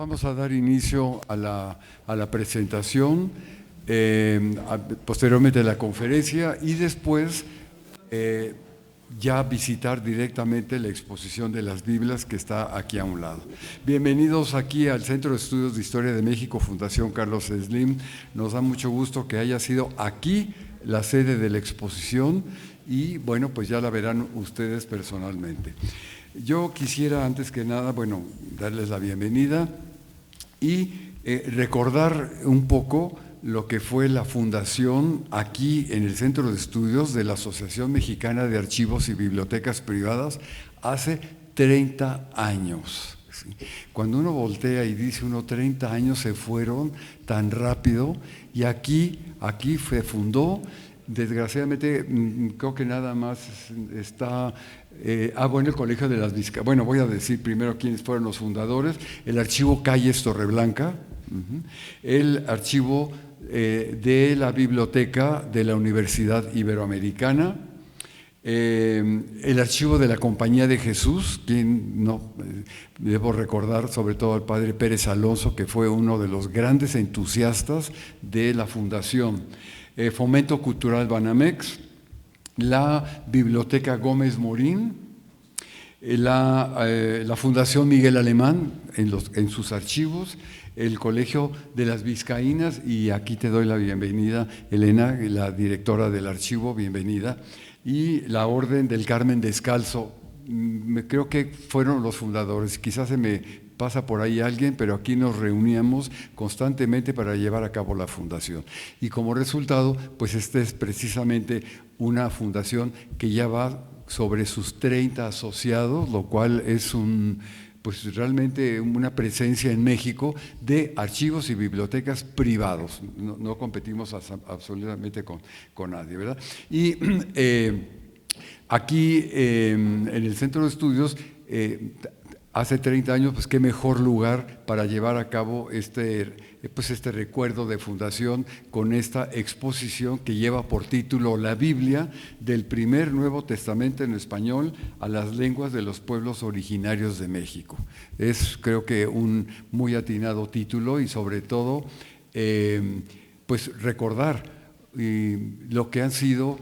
vamos a dar inicio a la presentación, posteriormente a la conferencia y después ya visitar directamente la exposición de las Biblias que está aquí a un lado. Bienvenidos aquí al Centro de Estudios de Historia de México, Fundación Carlos Slim. Nos da mucho gusto que haya sido aquí la sede de la exposición y bueno, pues ya la verán ustedes personalmente. Yo quisiera antes que nada, bueno, darles la bienvenida y recordar un poco lo que fue la fundación aquí en el Centro de Estudios de la Asociación Mexicana de Archivos y Bibliotecas Privadas hace 30 años. ¿Sí? Cuando uno voltea y dice 30 años se fueron tan rápido y aquí se fundó. Desgraciadamente, creo que nada más está, bueno, el Colegio de las Vizcaínas. Bueno, voy a decir primero quiénes fueron los fundadores. El Archivo Calles Torreblanca, el Archivo de la Biblioteca de la Universidad Iberoamericana, el Archivo de la Compañía de Jesús, quien no debo recordar sobre todo al padre Pérez Alonso, que fue uno de los grandes entusiastas de la fundación. Fomento Cultural Banamex, la Biblioteca Gómez Morín, la Fundación Miguel Alemán en sus archivos, el Colegio de las Vizcaínas, y aquí te doy la bienvenida, Elena, la directora del archivo, bienvenida, y la Orden del Carmen Descalzo. Creo que fueron los fundadores, quizás se me pasa por ahí alguien, pero aquí nos reuníamos constantemente para llevar a cabo la fundación. Y como resultado, pues esta es precisamente una fundación que ya va sobre sus 30 asociados, lo cual es pues realmente una presencia en México de archivos y bibliotecas privados. No competimos absolutamente con nadie, ¿verdad? Y aquí en el Centro de Estudios, hace 30 años, pues qué mejor lugar para llevar a cabo este recuerdo de fundación con esta exposición que lleva por título La Biblia, del primer Nuevo Testamento en español a las lenguas de los pueblos originarios de México. Es, creo que, un muy atinado título y sobre todo, pues recordar lo que han sido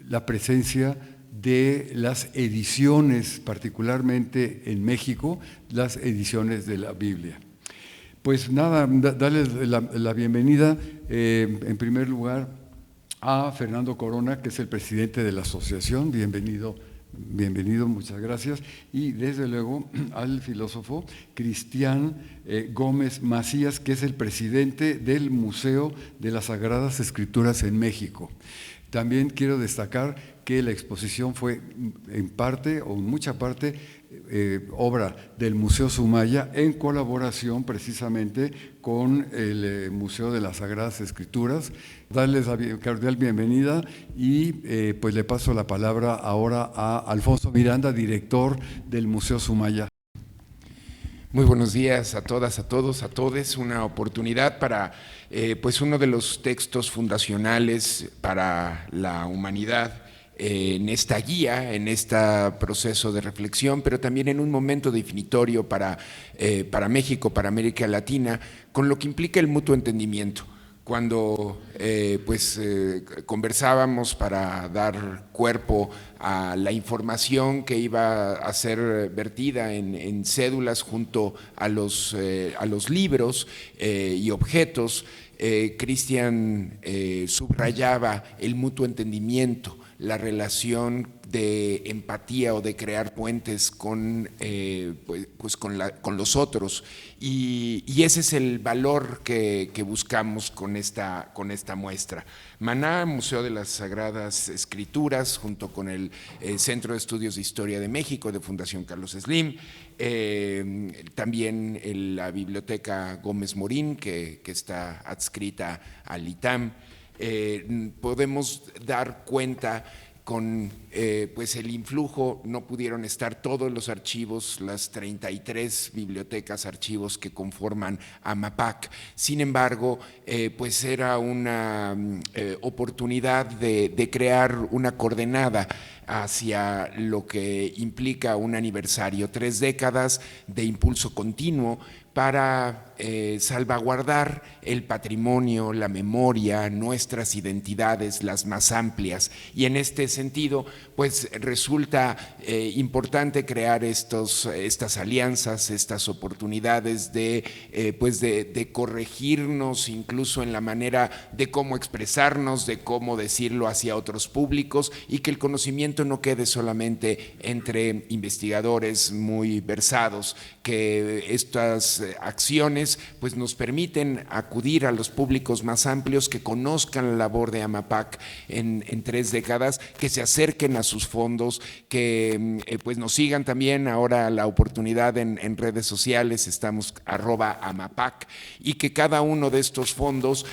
la presencia de las ediciones, particularmente en México, las ediciones de la Biblia. Pues nada, darles la bienvenida en primer lugar a Fernando Corona, que es el presidente de la asociación. Bienvenido, muchas gracias. Y desde luego al filósofo Cristian Gómez Macías, que es el presidente del Museo de las Sagradas Escrituras en México. También quiero destacar que la exposición fue en parte o en mucha parte obra del Museo Sumaya en colaboración precisamente con el Museo de las Sagradas Escrituras. Darles la cordial bienvenida y pues le paso la palabra ahora a Alfonso Miranda, director del Museo Sumaya. Muy buenos días a todas, a todos, a todes. Una oportunidad para pues uno de los textos fundacionales para la humanidad en esta guía, en este proceso de reflexión, pero también en un momento definitorio para México, para América Latina, con lo que implica el mutuo entendimiento. Cuando conversábamos para dar cuerpo a la información que iba a ser vertida en cédulas junto a los libros y objetos, Cristian subrayaba el mutuo entendimiento, la relación de empatía o de crear puentes con los otros, y ese es el valor que buscamos con esta muestra. Maná, Museo de las Sagradas Escrituras, junto con el Centro de Estudios de Historia de México de Fundación Carlos Slim, también la Biblioteca Gómez Morín, que está adscrita al ITAM. Podemos dar cuenta con el influjo, no pudieron estar todos los archivos, las 33 bibliotecas, archivos que conforman AMAPAC. Sin embargo, era una oportunidad de crear una coordenada hacia lo que implica un aniversario, 3 décadas de impulso continuo para salvaguardar el patrimonio, la memoria, nuestras identidades, las más amplias. Y en este sentido, pues resulta importante crear estas alianzas, estas oportunidades de corregirnos incluso en la manera de cómo expresarnos, de cómo decirlo hacia otros públicos, y que el conocimiento no quede solamente entre investigadores muy versados, que estas acciones pues nos permiten acudir a los públicos más amplios, que conozcan la labor de AMAPAC en 3 décadas, que se acerquen a sus fondos, que pues nos sigan también ahora la oportunidad en redes sociales, estamos @AMAPAC, y que cada uno de estos fondos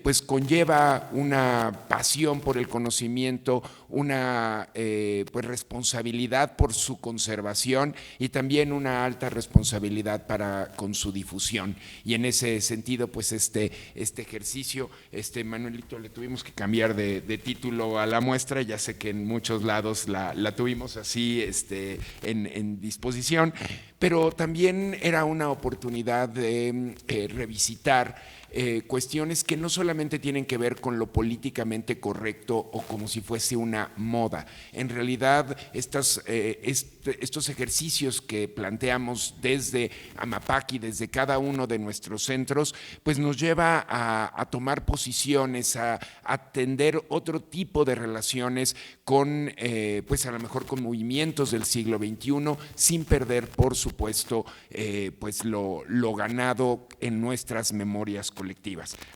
pues conlleva una pasión por el conocimiento, una pues responsabilidad por su conservación y también una alta responsabilidad con su difusión. Y en ese sentido, pues este ejercicio, Manuelito, le tuvimos que cambiar de título a la muestra, ya sé que en muchos lados la tuvimos así en disposición, pero también era una oportunidad de revisitar cuestiones que no solamente tienen que ver con lo políticamente correcto o como si fuese una moda. En realidad, estos ejercicios que planteamos desde AMAPAC y desde cada uno de nuestros centros, pues nos lleva a tomar posiciones, a atender otro tipo de relaciones con, pues a lo mejor con movimientos del siglo XXI, sin perder, por supuesto, pues lo ganado en nuestras memorias colectivas.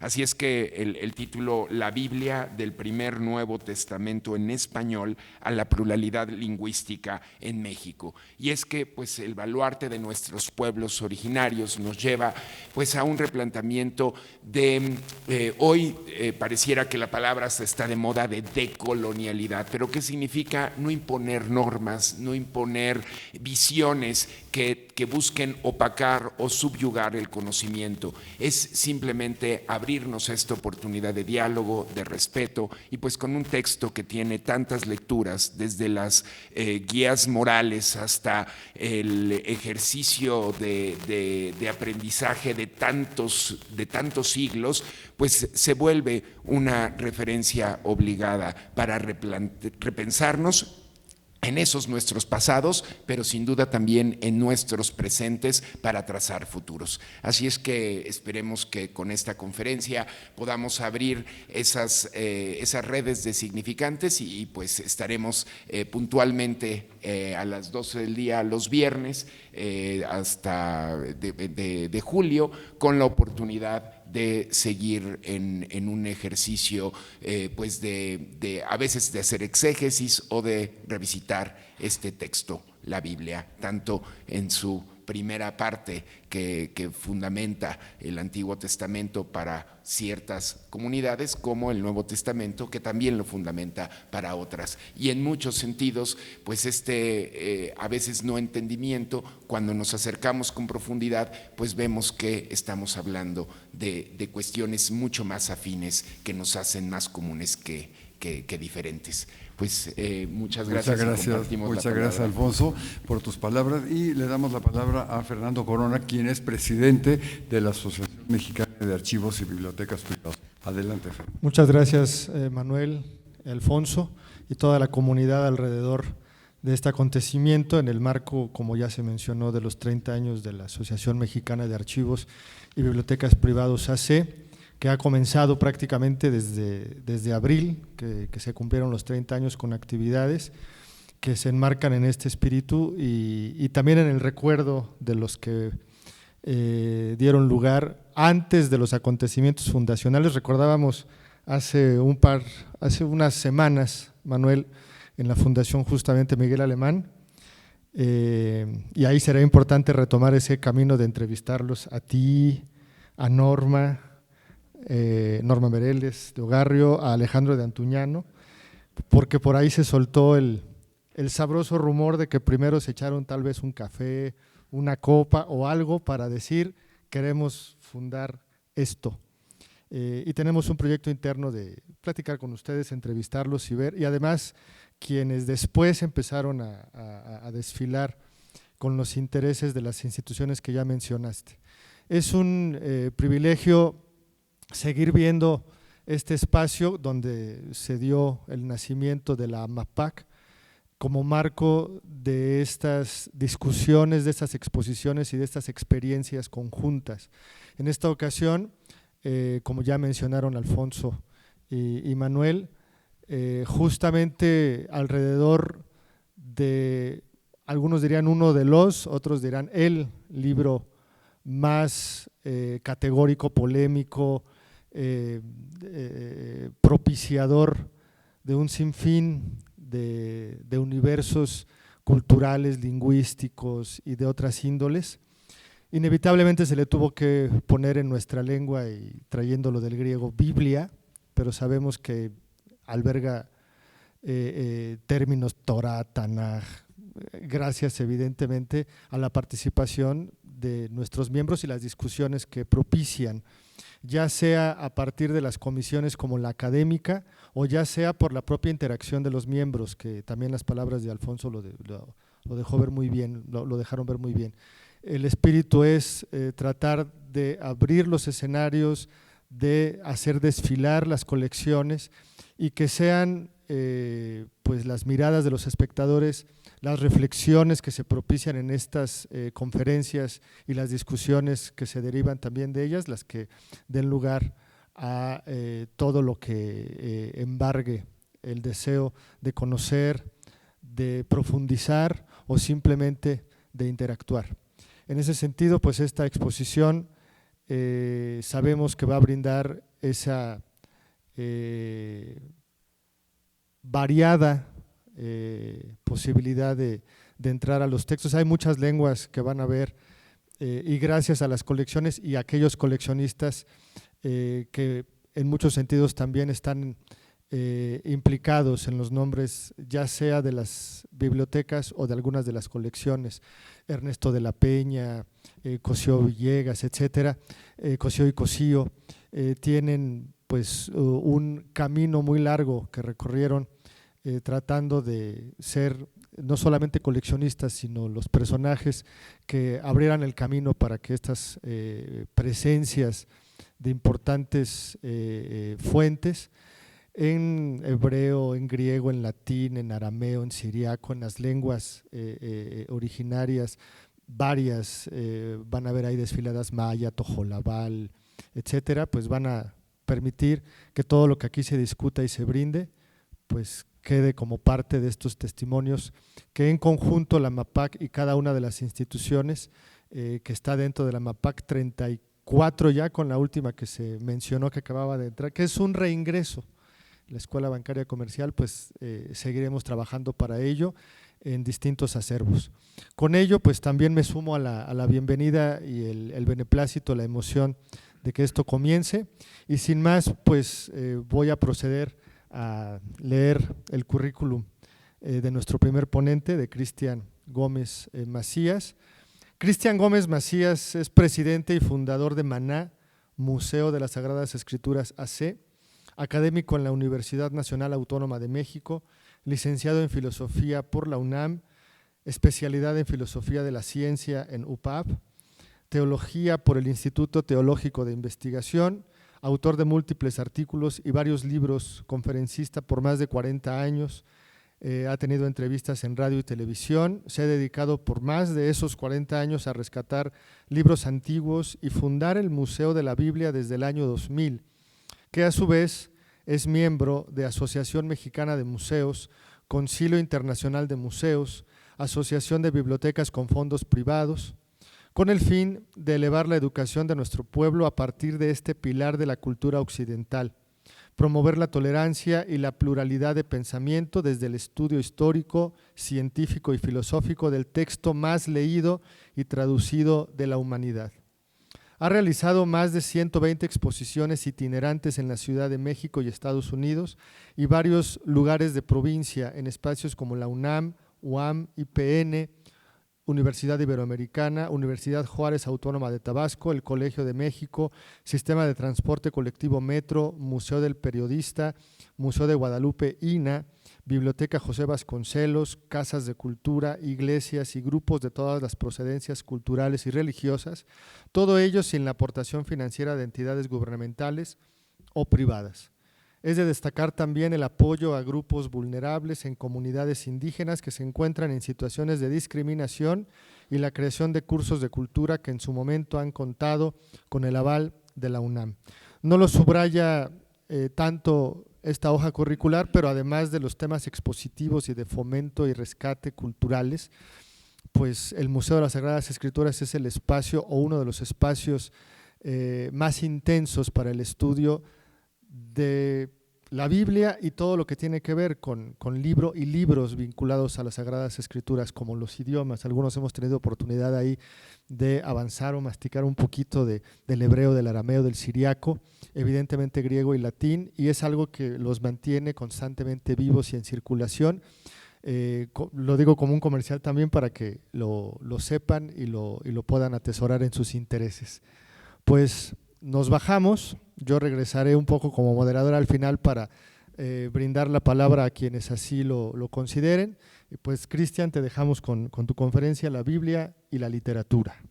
Así es que el título, La Biblia del primer Nuevo Testamento en español a la pluralidad lingüística en México. Y es que pues el baluarte de nuestros pueblos originarios nos lleva pues a un replanteamiento de hoy pareciera que la palabra está de moda de decolonialidad, pero ¿qué significa? No imponer normas, no imponer visiones que busquen opacar o subyugar el conocimiento. Es simplemente abrirnos a esta oportunidad de diálogo, de respeto, y pues con un texto que tiene tantas lecturas, desde las guías morales hasta el ejercicio de aprendizaje de tantos siglos, pues se vuelve una referencia obligada para repensarnos en esos nuestros pasados, pero sin duda también en nuestros presentes para trazar futuros. Así es que esperemos que con esta conferencia podamos abrir esas redes de significantes y pues estaremos puntualmente a las 12 del día los viernes hasta de julio con la oportunidad de seguir en un ejercicio pues a veces de hacer exégesis o de revisitar este texto, la Biblia, tanto en su primera parte que fundamenta el Antiguo Testamento para ciertas comunidades, como el Nuevo Testamento, que también lo fundamenta para otras. Y en muchos sentidos, pues a veces no entendimiento, cuando nos acercamos con profundidad, pues vemos que estamos hablando de cuestiones mucho más afines que nos hacen más comunes que diferentes. Pues muchas gracias. Muchas gracias, Alfonso, por tus palabras, y le damos la palabra a Fernando Corona, quien es presidente de la Asociación Mexicana de Archivos y Bibliotecas Privadas. Adelante, Fernando. Muchas gracias, Manuel, Alfonso y toda la comunidad alrededor de este acontecimiento en el marco, como ya se mencionó, de los 30 años de la Asociación Mexicana de Archivos y Bibliotecas Privados AC, que ha comenzado prácticamente desde abril, que se cumplieron los 30 años con actividades que se enmarcan en este espíritu y también en el recuerdo de los que dieron lugar antes de los acontecimientos fundacionales. Recordábamos hace unas semanas, Manuel, en la Fundación justamente Miguel Alemán, y ahí será importante retomar ese camino de entrevistarlos a ti, a Norma Mereles de Ogarrio, a Alejandro de Antuñano, porque por ahí se soltó el sabroso rumor de que primero se echaron tal vez un café, una copa o algo para decir queremos fundar esto. Y tenemos un proyecto interno de platicar con ustedes, entrevistarlos y ver, y además quienes después empezaron a desfilar con los intereses de las instituciones que ya mencionaste. Es un privilegio seguir viendo este espacio donde se dio el nacimiento de la MAPAC como marco de estas discusiones, de estas exposiciones y de estas experiencias conjuntas. En esta ocasión, como ya mencionaron Alfonso y Manuel, justamente alrededor de, algunos dirían uno de los, otros dirán el libro más categórico, polémico, propiciador de un sinfín de universos culturales, lingüísticos y de otras índoles. Inevitablemente se le tuvo que poner en nuestra lengua, y trayéndolo del griego, Biblia, pero sabemos que alberga términos Torah, Tanaj, gracias evidentemente a la participación de nuestros miembros y las discusiones que propician, ya sea a partir de las comisiones como la académica o ya sea por la propia interacción de los miembros, que también las palabras de Alfonso lo dejó ver muy bien, lo dejaron ver muy bien. El espíritu es tratar de abrir los escenarios, de hacer desfilar las colecciones y que sean pues las miradas de los espectadores, las reflexiones que se propician en estas conferencias y las discusiones que se derivan también de ellas, las que den lugar a todo lo que embargue el deseo de conocer, de profundizar o simplemente de interactuar. En ese sentido, pues esta exposición sabemos que va a brindar esa variada posibilidad de entrar a los textos. Hay muchas lenguas que van a ver y gracias a las colecciones y a aquellos coleccionistas que en muchos sentidos también están implicados en los nombres, ya sea de las bibliotecas o de algunas de las colecciones, Ernesto de la Peña, Cosío Villegas, etcétera, Cosío y Cosío, tienen pues un camino muy largo que recorrieron tratando de ser no solamente coleccionistas, sino los personajes que abrieran el camino para que estas presencias de importantes fuentes en hebreo, en griego, en latín, en arameo, en siriaco, en las lenguas originarias, varias, van a ver ahí desfiladas maya, tojolabal, etcétera, pues van a permitir que todo lo que aquí se discuta y se brinde, pues quede como parte de estos testimonios que en conjunto la MAPAC y cada una de las instituciones que está dentro de la MAPAC 34 ya, con la última que se mencionó que acababa de entrar, que es un reingreso. La Escuela Bancaria Comercial, pues seguiremos trabajando para ello en distintos acervos. Con ello, pues también me sumo a la bienvenida y el beneplácito, la emoción de que esto comience, y sin más, pues voy a proceder a leer el currículum de nuestro primer ponente, de Cristian Gómez Macías. Cristian Gómez Macías es presidente y fundador de Maná, Museo de las Sagradas Escrituras AC, académico en la Universidad Nacional Autónoma de México, licenciado en Filosofía por la UNAM, especialidad en Filosofía de la Ciencia en UPAP, Teología por el Instituto Teológico de Investigación, autor de múltiples artículos y varios libros, conferencista por más de 40 años, ha tenido entrevistas en radio y televisión, se ha dedicado por más de esos 40 años a rescatar libros antiguos y fundar el Museo de la Biblia desde el año 2000, que a su vez es miembro de Asociación Mexicana de Museos, Concilio Internacional de Museos, Asociación de Bibliotecas con Fondos Privados, con el fin de elevar la educación de nuestro pueblo a partir de este pilar de la cultura occidental, promover la tolerancia y la pluralidad de pensamiento desde el estudio histórico, científico y filosófico del texto más leído y traducido de la humanidad. Ha realizado más de 120 exposiciones itinerantes en la Ciudad de México y Estados Unidos y varios lugares de provincia en espacios como la UNAM, UAM, IPN, Universidad Iberoamericana, Universidad Juárez Autónoma de Tabasco, el Colegio de México, Sistema de Transporte Colectivo Metro, Museo del Periodista, Museo de Guadalupe, INA, Biblioteca José Vasconcelos, casas de cultura, iglesias y grupos de todas las procedencias culturales y religiosas, todo ello sin la aportación financiera de entidades gubernamentales o privadas. Es de destacar también el apoyo a grupos vulnerables en comunidades indígenas que se encuentran en situaciones de discriminación y la creación de cursos de cultura que en su momento han contado con el aval de la UNAM. No lo subraya tanto esta hoja curricular, pero además de los temas expositivos y de fomento y rescate culturales, pues el Museo de las Sagradas Escrituras es el espacio o uno de los espacios más intensos para el estudio de la Biblia y todo lo que tiene que ver con libro y libros vinculados a las Sagradas Escrituras, como los idiomas. Algunos hemos tenido oportunidad ahí de avanzar o masticar un poquito del hebreo, del arameo, del siriaco, evidentemente griego y latín, y es algo que los mantiene constantemente vivos y en circulación. Lo digo como un comercial también para que lo sepan y lo puedan atesorar en sus intereses. Pues nos bajamos, yo regresaré un poco como moderador al final para brindar la palabra a quienes así lo consideren. Y pues Cristian, te dejamos con tu conferencia, la Biblia y la literatura.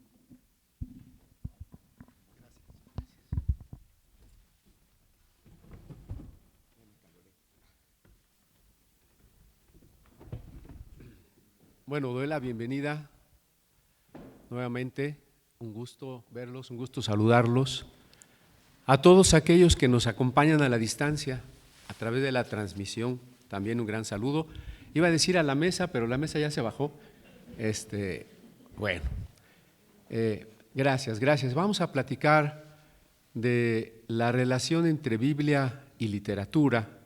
Bueno, doy la bienvenida nuevamente, un gusto verlos, un gusto saludarlos, a todos aquellos que nos acompañan a la distancia, a través de la transmisión, también un gran saludo. Iba a decir a la mesa, pero la mesa ya se bajó. Bueno, gracias. Vamos a platicar de la relación entre Biblia y literatura,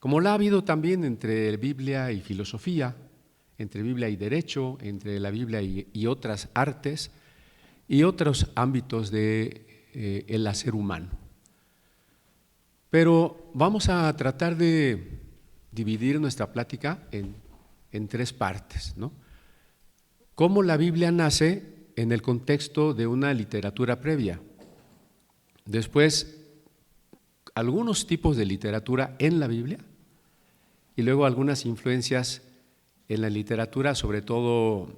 como la ha habido también entre Biblia y filosofía, entre Biblia y derecho, entre la Biblia y otras artes y otros ámbitos del hacer humano. Pero vamos a tratar de dividir nuestra plática en tres partes, ¿no? Cómo la Biblia nace en el contexto de una literatura previa. Después, algunos tipos de literatura en la Biblia y luego algunas influencias en la literatura, sobre todo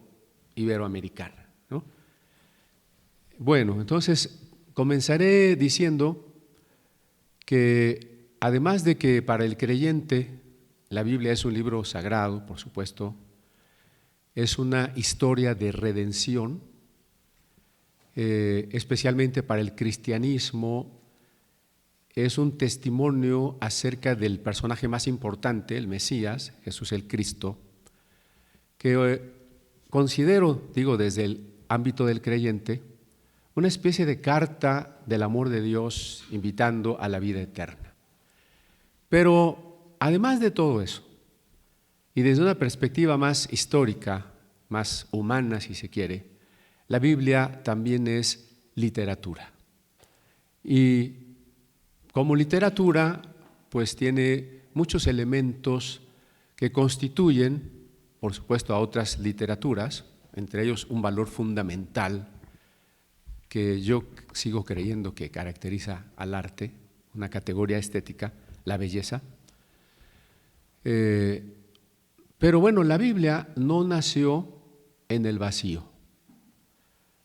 iberoamericana, ¿no? Bueno, entonces comenzaré diciendo que además de que para el creyente la Biblia es un libro sagrado, por supuesto, es una historia de redención, especialmente para el cristianismo, es un testimonio acerca del personaje más importante, el Mesías, Jesús el Cristo, que considero, digo, desde el ámbito del creyente, una especie de carta del amor de Dios invitando a la vida eterna. Pero además de todo eso, y desde una perspectiva más histórica, más humana si se quiere, la Biblia también es literatura. Y como literatura, pues tiene muchos elementos que constituyen, por supuesto, a otras literaturas, entre ellos un valor fundamental que yo sigo creyendo que caracteriza al arte, una categoría estética, la belleza. Pero bueno, la Biblia no nació en el vacío.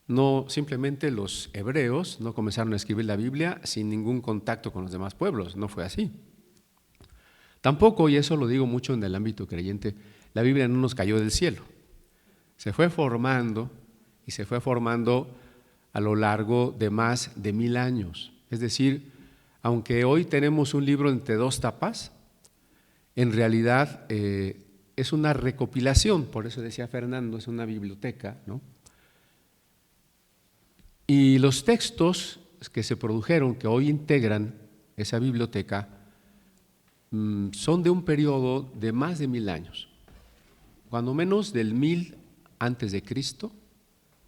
No, simplemente los hebreos no comenzaron a escribir la Biblia sin ningún contacto con los demás pueblos, no fue así. Tampoco, y eso lo digo mucho en el ámbito creyente, la Biblia no nos cayó del cielo. Se fue formando y se fue formando a lo largo de más de 1000 años. Es decir, aunque hoy tenemos un libro entre dos tapas, en realidad es una recopilación, por eso decía Fernando, es una biblioteca, ¿no? Y los textos que se produjeron, que hoy integran esa biblioteca, son de un periodo de más de 1000 años, cuando menos del 1000 antes de Cristo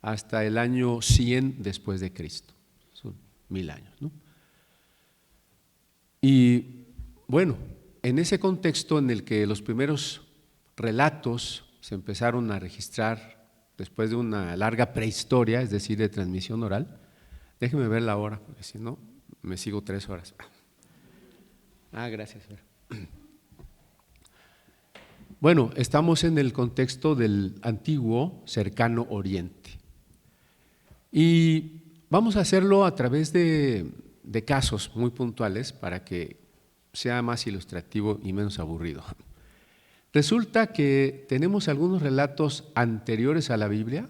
hasta el año 100 después de Cristo, son 1000 años, ¿no? Y bueno, en ese contexto en el que los primeros relatos se empezaron a registrar después de una larga prehistoria, es decir, de transmisión oral, déjeme ver la hora, porque si no, me sigo 3 horas. Gracias. Bueno, estamos en el contexto del antiguo cercano Oriente. Y vamos a hacerlo a través de casos muy puntuales para que sea más ilustrativo y menos aburrido. Resulta que tenemos algunos relatos anteriores a la Biblia.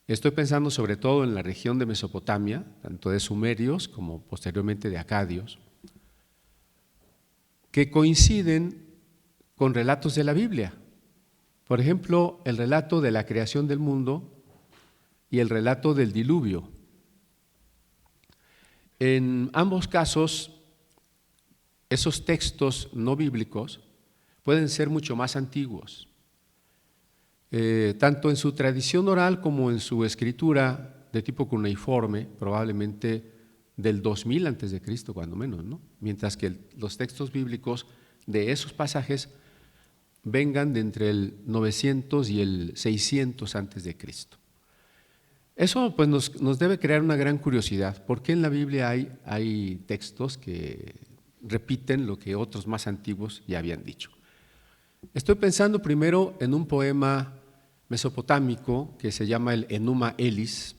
Estoy pensando sobre todo en la región de Mesopotamia, tanto de sumerios como posteriormente de acadios, que coinciden con relatos de la Biblia. Por ejemplo, el relato de la creación del mundo y el relato del diluvio. En ambos casos, esos textos no bíblicos pueden ser mucho más antiguos. Tanto en su tradición oral como en su escritura de tipo cuneiforme, probablemente del 2000 antes de Cristo, cuando menos, ¿no? Mientras que los textos bíblicos de esos pasajes vengan de entre el 900 y el 600 antes de Cristo. Eso pues nos debe crear una gran curiosidad. ¿Por qué en la Biblia hay textos que repiten lo que otros más antiguos ya habían dicho? Estoy pensando primero en un poema mesopotámico que se llama el Enuma Elis,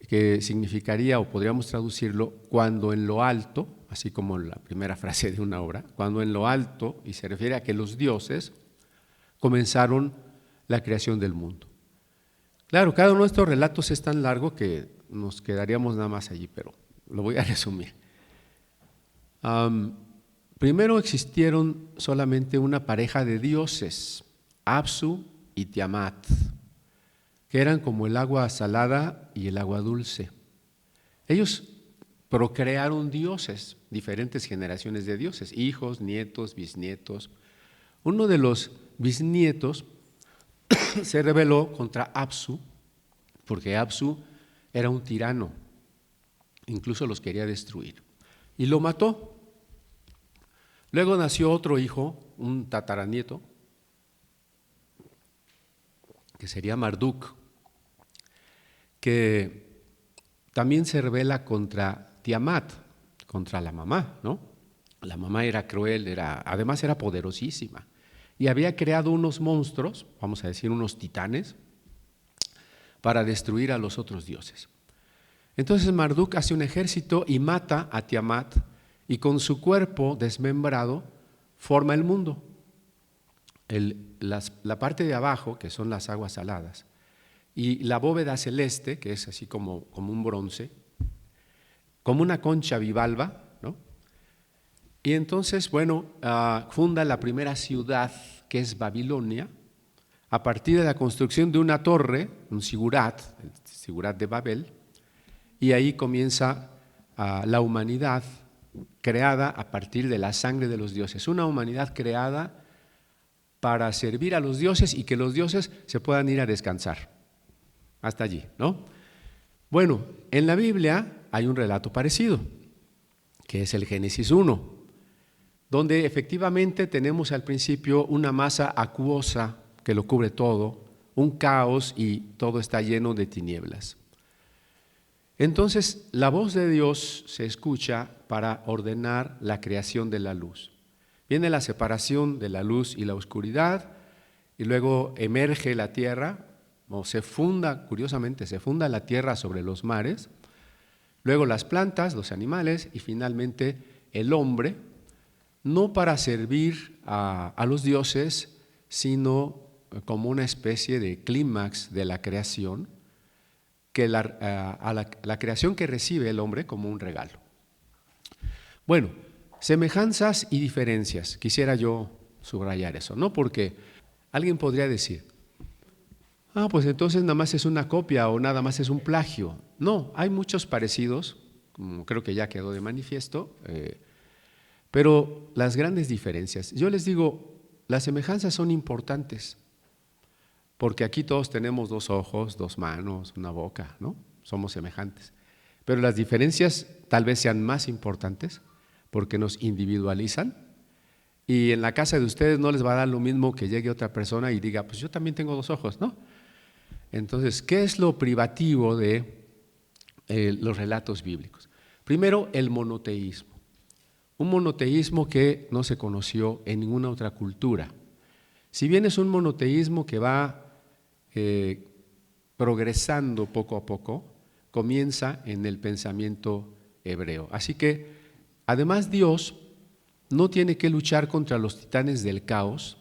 que significaría, o podríamos traducirlo, cuando en lo alto, así como la primera frase de una obra, cuando en lo alto, y se refiere a que los dioses comenzaron la creación del mundo. Claro, cada uno de estos relatos es tan largo que nos quedaríamos nada más allí, pero lo voy a resumir. Primero existieron solamente una pareja de dioses, Apsu y Tiamat, que eran como el agua salada y el agua dulce. Ellos procrearon dioses, diferentes generaciones de dioses, hijos, nietos, bisnietos. Uno de los bisnietos se rebeló contra Apsu, porque Apsu era un tirano, incluso los quería destruir, y lo mató. Luego nació otro hijo, un tataranieto, que sería Marduk, que también se rebela contra Tiamat, contra la mamá, ¿no? La mamá era cruel, además era poderosísima, y había creado unos monstruos, vamos a decir unos titanes, para destruir a los otros dioses. Entonces Marduk hace un ejército y mata a Tiamat, y con su cuerpo desmembrado forma el mundo. La parte de abajo, que son las aguas saladas, y la bóveda celeste, que es así como un bronce, como una concha bivalva, ¿no? Y entonces, bueno, funda la primera ciudad, que es Babilonia, a partir de la construcción de una torre, un sigurat, el sigurat de Babel, y ahí comienza la humanidad creada a partir de la sangre de los dioses, una humanidad creada para servir a los dioses y que los dioses se puedan ir a descansar. Hasta allí, ¿no? Bueno, en la Biblia hay un relato parecido, que es el Génesis 1, donde efectivamente tenemos al principio una masa acuosa que lo cubre todo, un caos y todo está lleno de tinieblas. Entonces, la voz de Dios se escucha para ordenar la creación de la luz. Viene la separación de la luz y la oscuridad, y luego emerge la tierra, o se funda, curiosamente, se funda la tierra sobre los mares, luego las plantas, los animales, y finalmente el hombre, no para servir a los dioses, sino como una especie de clímax de la creación, que la creación que recibe el hombre como un regalo. Bueno, semejanzas y diferencias, quisiera yo subrayar eso, ¿no? Porque alguien podría decir, pues entonces nada más es una copia o nada más es un plagio. No, hay muchos parecidos, creo que ya quedó de manifiesto, pero las grandes diferencias, yo les digo, las semejanzas son importantes, porque aquí todos tenemos 2 ojos, 2 manos, una boca, ¿no? Somos semejantes. Pero las diferencias tal vez sean más importantes porque nos individualizan, y en la casa de ustedes no les va a dar lo mismo que llegue otra persona y diga, pues yo también tengo 2 ojos, ¿no? Entonces, ¿qué es lo privativo de los relatos bíblicos? Primero, el monoteísmo. un monoteísmo que no se conoció en ninguna otra cultura. Si bien es un monoteísmo que va progresando poco a poco, comienza en el pensamiento hebreo. Así que, además, Dios no tiene que luchar contra los titanes del caos,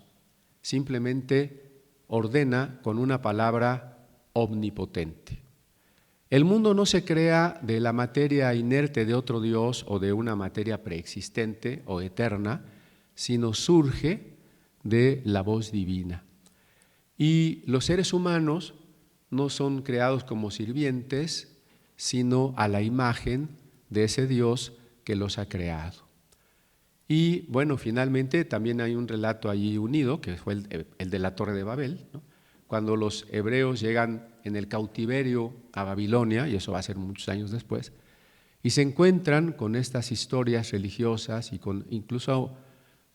simplemente ordena con una palabra omnipotente. El mundo no se crea de la materia inerte de otro Dios o de una materia preexistente o eterna, sino surge de la voz divina. Y los seres humanos no son creados como sirvientes, sino a la imagen de ese Dios que los ha creado. Y bueno, finalmente también hay un relato allí unido, que fue el de la Torre de Babel, ¿no? Cuando los hebreos llegan en el cautiverio a Babilonia, y eso va a ser muchos años después, y se encuentran con estas historias religiosas y incluso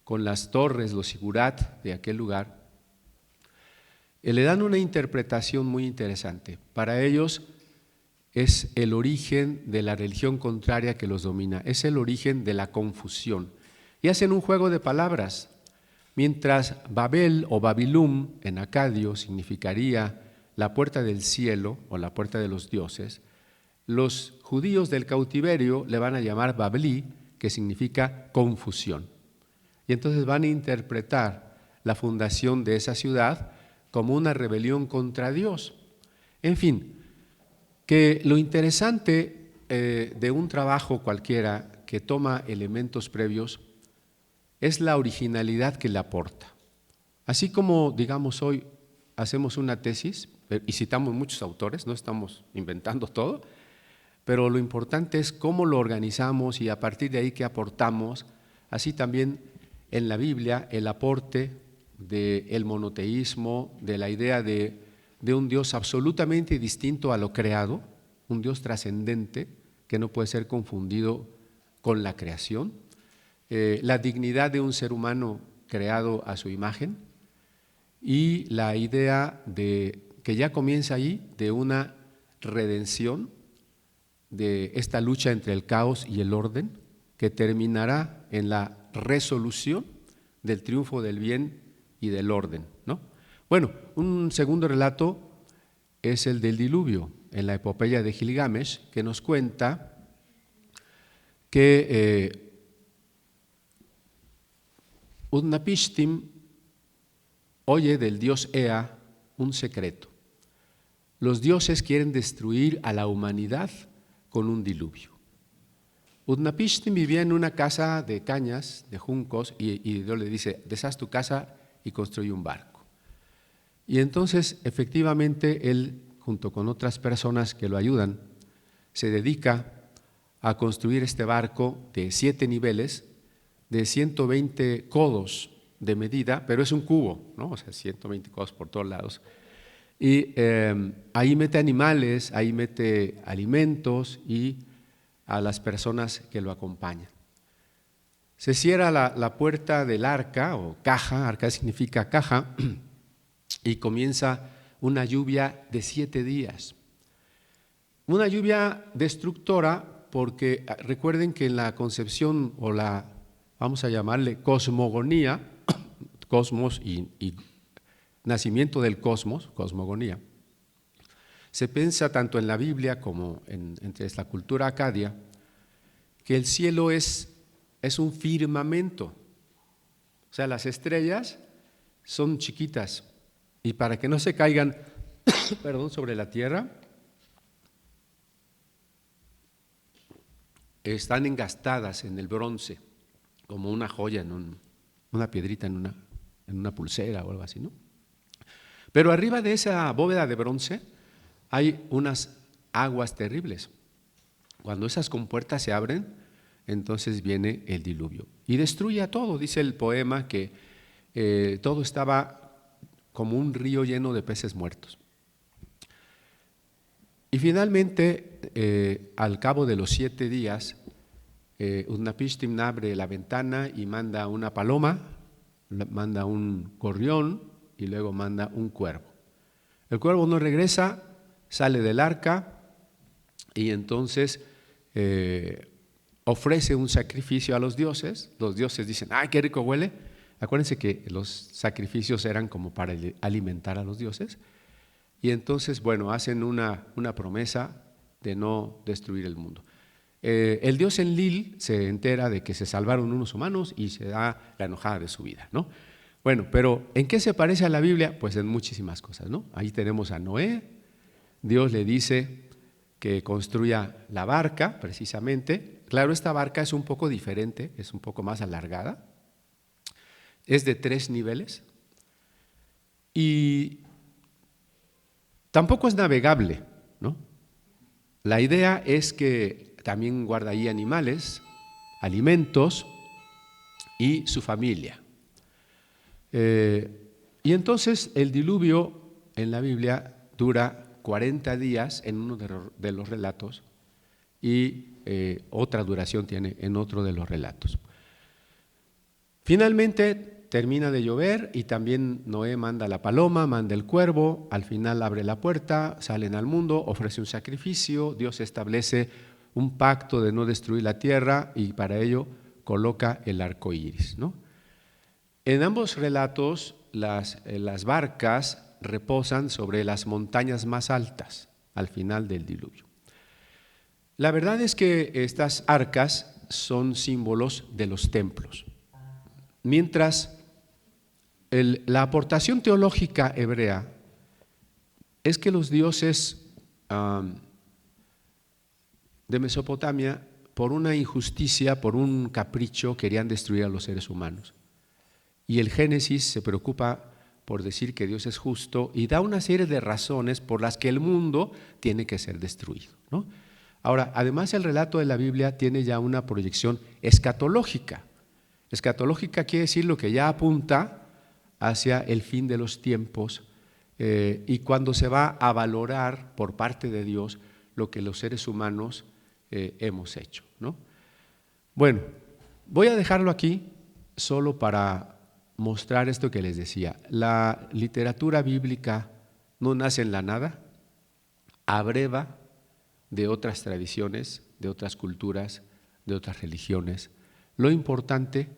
con las torres, los sigurat de aquel lugar, le dan una interpretación muy interesante. Para ellos es el origen de la religión contraria que los domina, es el origen de la confusión. Y hacen un juego de palabras. Mientras Babel o Babilum en acadio significaría la puerta del cielo o la puerta de los dioses, los judíos del cautiverio le van a llamar Babli, que significa confusión. Y entonces van a interpretar la fundación de esa ciudad como una rebelión contra Dios. En fin, que lo interesante de un trabajo cualquiera que toma elementos previos es la originalidad que le aporta. Así como, digamos, hoy hacemos una tesis y citamos muchos autores, no estamos inventando todo, pero lo importante es cómo lo organizamos y a partir de ahí qué aportamos. Así también en la Biblia el aporte del monoteísmo, de la idea de un Dios absolutamente distinto a lo creado, un Dios trascendente que no puede ser confundido con la creación, la dignidad de un ser humano creado a su imagen y la idea de que ya comienza ahí de una redención de esta lucha entre el caos y el orden que terminará en la resolución del triunfo del bien y del orden, ¿no? Bueno, un segundo relato es el del diluvio en la epopeya de Gilgamesh, que nos cuenta que Utnapishtim oye del dios Ea un secreto. Los dioses quieren destruir a la humanidad con un diluvio. Utnapishtim vivía en una casa de cañas, de juncos, y Dios le dice, deshaz tu casa y construye un barco. Y entonces, efectivamente, él, junto con otras personas que lo ayudan, se dedica a construir este barco de 7 niveles, de 120 codos de medida, pero es un cubo, ¿no? O sea, 120 codos por todos lados. Y ahí mete animales, ahí mete alimentos y a las personas que lo acompañan. Se cierra la puerta del arca, o caja, arca significa caja, y comienza una lluvia de 7 días. Una lluvia destructora porque recuerden que en la concepción o la, vamos a llamarle cosmogonía, cosmos y nacimiento del cosmos, cosmogonía, se piensa tanto en la Biblia como entre la cultura acadia que el cielo es un firmamento, o sea, las estrellas son chiquitas y para que no se caigan sobre la tierra, están engastadas en el bronce, como una joya, una piedrita en una pulsera o algo así, ¿no? Pero arriba de esa bóveda de bronce hay unas aguas terribles. Cuando esas compuertas se abren, entonces viene el diluvio y destruye a todo. Dice el poema que todo estaba como un río lleno de peces muertos. Y finalmente, al cabo de los 7 días, Utnapishtim abre la ventana y manda una paloma, manda un gorrión y luego manda un cuervo. El cuervo no regresa, sale del arca y entonces ofrece un sacrificio a los dioses dicen, ¡ay, qué rico huele! Acuérdense que los sacrificios eran como para alimentar a los dioses, y entonces, bueno, hacen una promesa de no destruir el mundo. El dios Enlil se entera de que se salvaron unos humanos y se da la enojada de su vida, ¿no? Bueno, pero ¿en qué se parece a la Biblia? Pues en muchísimas cosas, ¿no? Ahí tenemos a Noé. Dios le dice que construya la barca, precisamente. Claro, esta barca es un poco diferente, es un poco más alargada. Es de 3 niveles y tampoco es navegable, ¿no? La idea es que también guarda ahí animales, alimentos y su familia. Y entonces el diluvio en la Biblia dura 40 días en uno de los relatos y otra duración tiene en otro de los relatos. Finalmente termina de llover y también Noé manda la paloma, manda el cuervo, al final abre la puerta, salen al mundo, ofrece un sacrificio, Dios establece un pacto de no destruir la tierra y para ello coloca el arco iris, ¿no? En ambos relatos las barcas reposan sobre las montañas más altas al final del diluvio. La verdad es que estas arcas son símbolos de los templos, mientras la aportación teológica hebrea es que los dioses de Mesopotamia, por una injusticia, por un capricho, querían destruir a los seres humanos. Y el Génesis se preocupa por decir que Dios es justo y da una serie de razones por las que el mundo tiene que ser destruido, ¿no? Ahora, además el relato de la Biblia tiene ya una proyección escatológica. Escatológica quiere decir lo que ya apunta hacia el fin de los tiempos y cuando se va a valorar por parte de Dios lo que los seres humanos hemos hecho, ¿no? Bueno, voy a dejarlo aquí solo para mostrar esto que les decía. La literatura bíblica no nace en la nada, abreva de otras tradiciones, de otras culturas, de otras religiones. Lo importante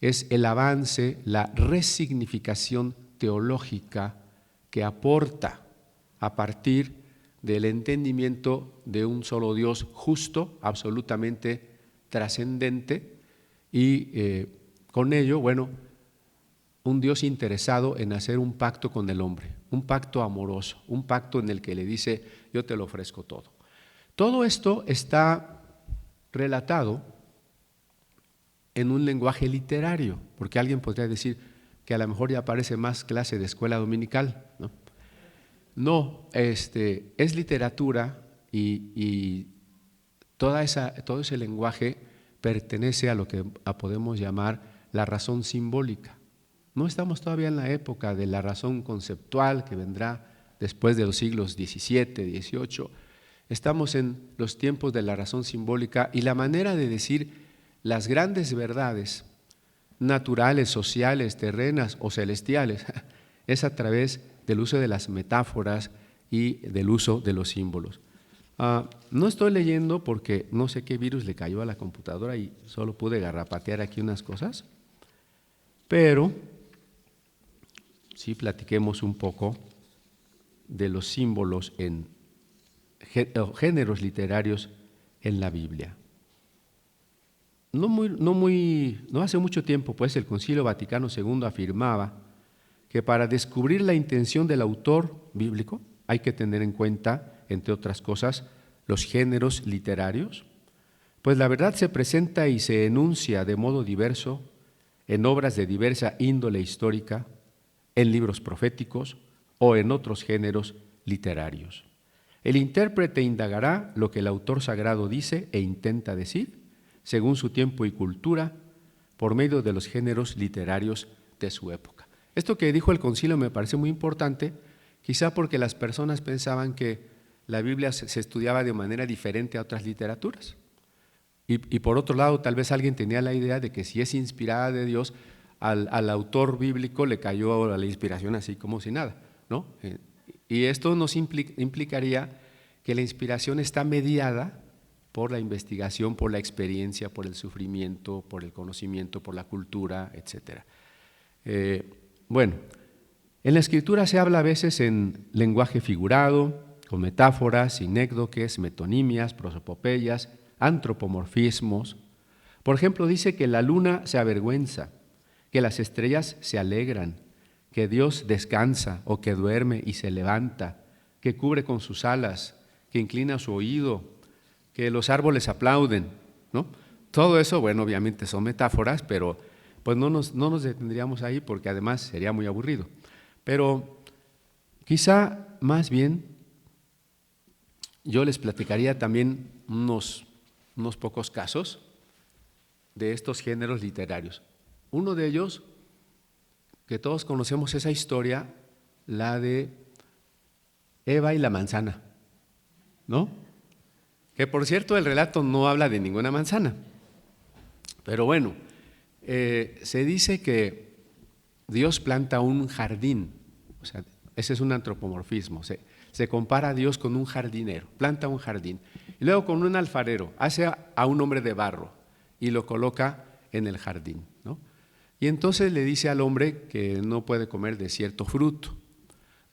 es el avance, la resignificación teológica que aporta a partir del entendimiento de un solo Dios justo, absolutamente trascendente y con ello, bueno, un Dios interesado en hacer un pacto con el hombre, un pacto amoroso, un pacto en el que le dice, yo te lo ofrezco todo. Todo esto está relatado en un lenguaje literario, porque alguien podría decir que a lo mejor ya parece más clase de escuela dominical, ¿no? No, es literatura y todo ese lenguaje pertenece a lo que podemos llamar la razón simbólica. No estamos todavía en la época de la razón conceptual que vendrá después de los siglos XVII, XVIII. Estamos en los tiempos de la razón simbólica y la manera de decir las grandes verdades naturales, sociales, terrenas o celestiales es a través del uso de las metáforas y del uso de los símbolos. No estoy leyendo porque no sé qué virus le cayó a la computadora y solo pude garrapatear aquí unas cosas, pero sí platiquemos un poco de los símbolos en géneros literarios en la Biblia. No hace mucho tiempo, pues, el Concilio Vaticano II afirmaba que para descubrir la intención del autor bíblico hay que tener en cuenta, entre otras cosas, los géneros literarios, pues la verdad se presenta y se enuncia de modo diverso en obras de diversa índole histórica, en libros proféticos o en otros géneros literarios. El intérprete indagará lo que el autor sagrado dice e intenta decir, según su tiempo y cultura, por medio de los géneros literarios de su época. Esto que dijo el concilio me parece muy importante, quizá porque las personas pensaban que la Biblia se estudiaba de manera diferente a otras literaturas. Y por otro lado, tal vez alguien tenía la idea de que si es inspirada de Dios, al autor bíblico le cayó la inspiración así como si nada, ¿no? Y esto nos implicaría que la inspiración está mediada por la investigación, por la experiencia, por el sufrimiento, por el conocimiento, por la cultura, etc. Bueno, en la Escritura se habla a veces en lenguaje figurado, con metáforas, sinécdoques, metonimias, prosopopeyas, antropomorfismos. Por ejemplo, dice que la luna se avergüenza, que las estrellas se alegran, que Dios descansa o que duerme y se levanta, que cubre con sus alas, que inclina su oído, que los árboles aplauden, ¿no? Todo eso, bueno, obviamente son metáforas, pero pues no nos detendríamos ahí porque además sería muy aburrido. Pero quizá más bien yo les platicaría también unos pocos casos de estos géneros literarios. Uno de ellos, que todos conocemos esa historia, la de Eva y la manzana, ¿no? Que por cierto el relato no habla de ninguna manzana, pero bueno, se dice que Dios planta un jardín, o sea, ese es un antropomorfismo, se compara a Dios con un jardinero, planta un jardín, y luego con un alfarero, hace a un hombre de barro y lo coloca en el jardín, ¿no? Y entonces le dice al hombre que no puede comer de cierto fruto.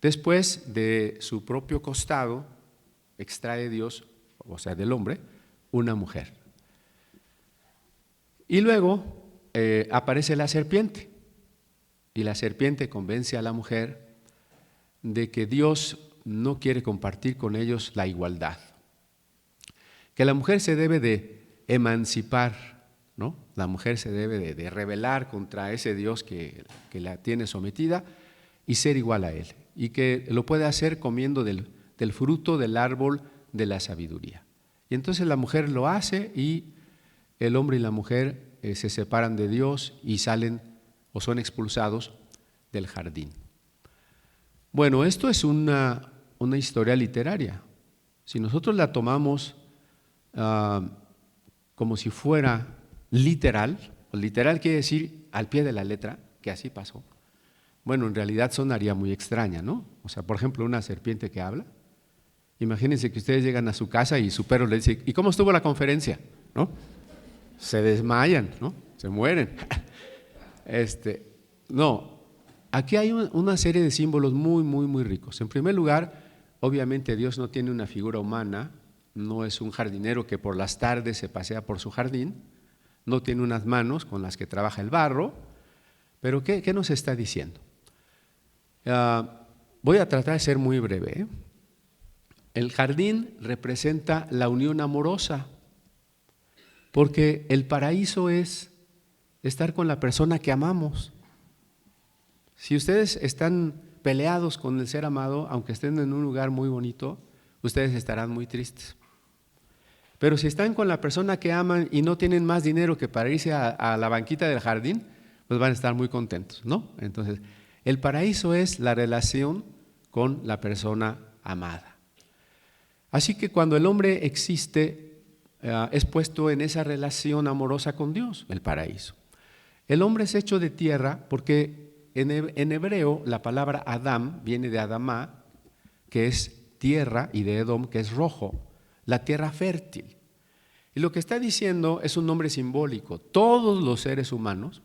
Después de su propio costado extrae Dios, o sea, del hombre, una mujer. Y luego aparece la serpiente, y la serpiente convence a la mujer de que Dios no quiere compartir con ellos la igualdad, que la mujer se debe de emancipar, ¿no? La mujer se debe de rebelar contra ese Dios que la tiene sometida y ser igual a Él, y que lo puede hacer comiendo del fruto del árbol de la sabiduría. Y entonces la mujer lo hace y el hombre y la mujer se separan de Dios y salen o son expulsados del jardín. Bueno, esto es una historia literaria. Si nosotros la tomamos como si fuera literal, o literal quiere decir al pie de la letra, que así pasó, bueno, en realidad sonaría muy extraña, ¿no? O sea, por ejemplo, una serpiente que habla. Imagínense que ustedes llegan a su casa y su perro le dice, ¿y cómo estuvo la conferencia? ¿No? Se desmayan, ¿no? Se mueren. No, aquí hay una serie de símbolos muy, muy, muy ricos. En primer lugar, obviamente Dios no tiene una figura humana, no es un jardinero que por las tardes se pasea por su jardín, no tiene unas manos con las que trabaja el barro, pero ¿qué nos está diciendo? Voy a tratar de ser muy breve, ¿eh? El jardín representa la unión amorosa, porque el paraíso es estar con la persona que amamos. Si ustedes están peleados con el ser amado, aunque estén en un lugar muy bonito, ustedes estarán muy tristes. Pero si están con la persona que aman y no tienen más dinero que para irse a la banquita del jardín, pues van a estar muy contentos, ¿no? Entonces, el paraíso es la relación con la persona amada. Así que cuando el hombre existe, es puesto en esa relación amorosa con Dios, el paraíso. El hombre es hecho de tierra porque en hebreo la palabra Adam viene de Adamá, que es tierra, y de Edom, que es rojo, la tierra fértil. Y lo que está diciendo es un nombre simbólico. Todos los seres humanos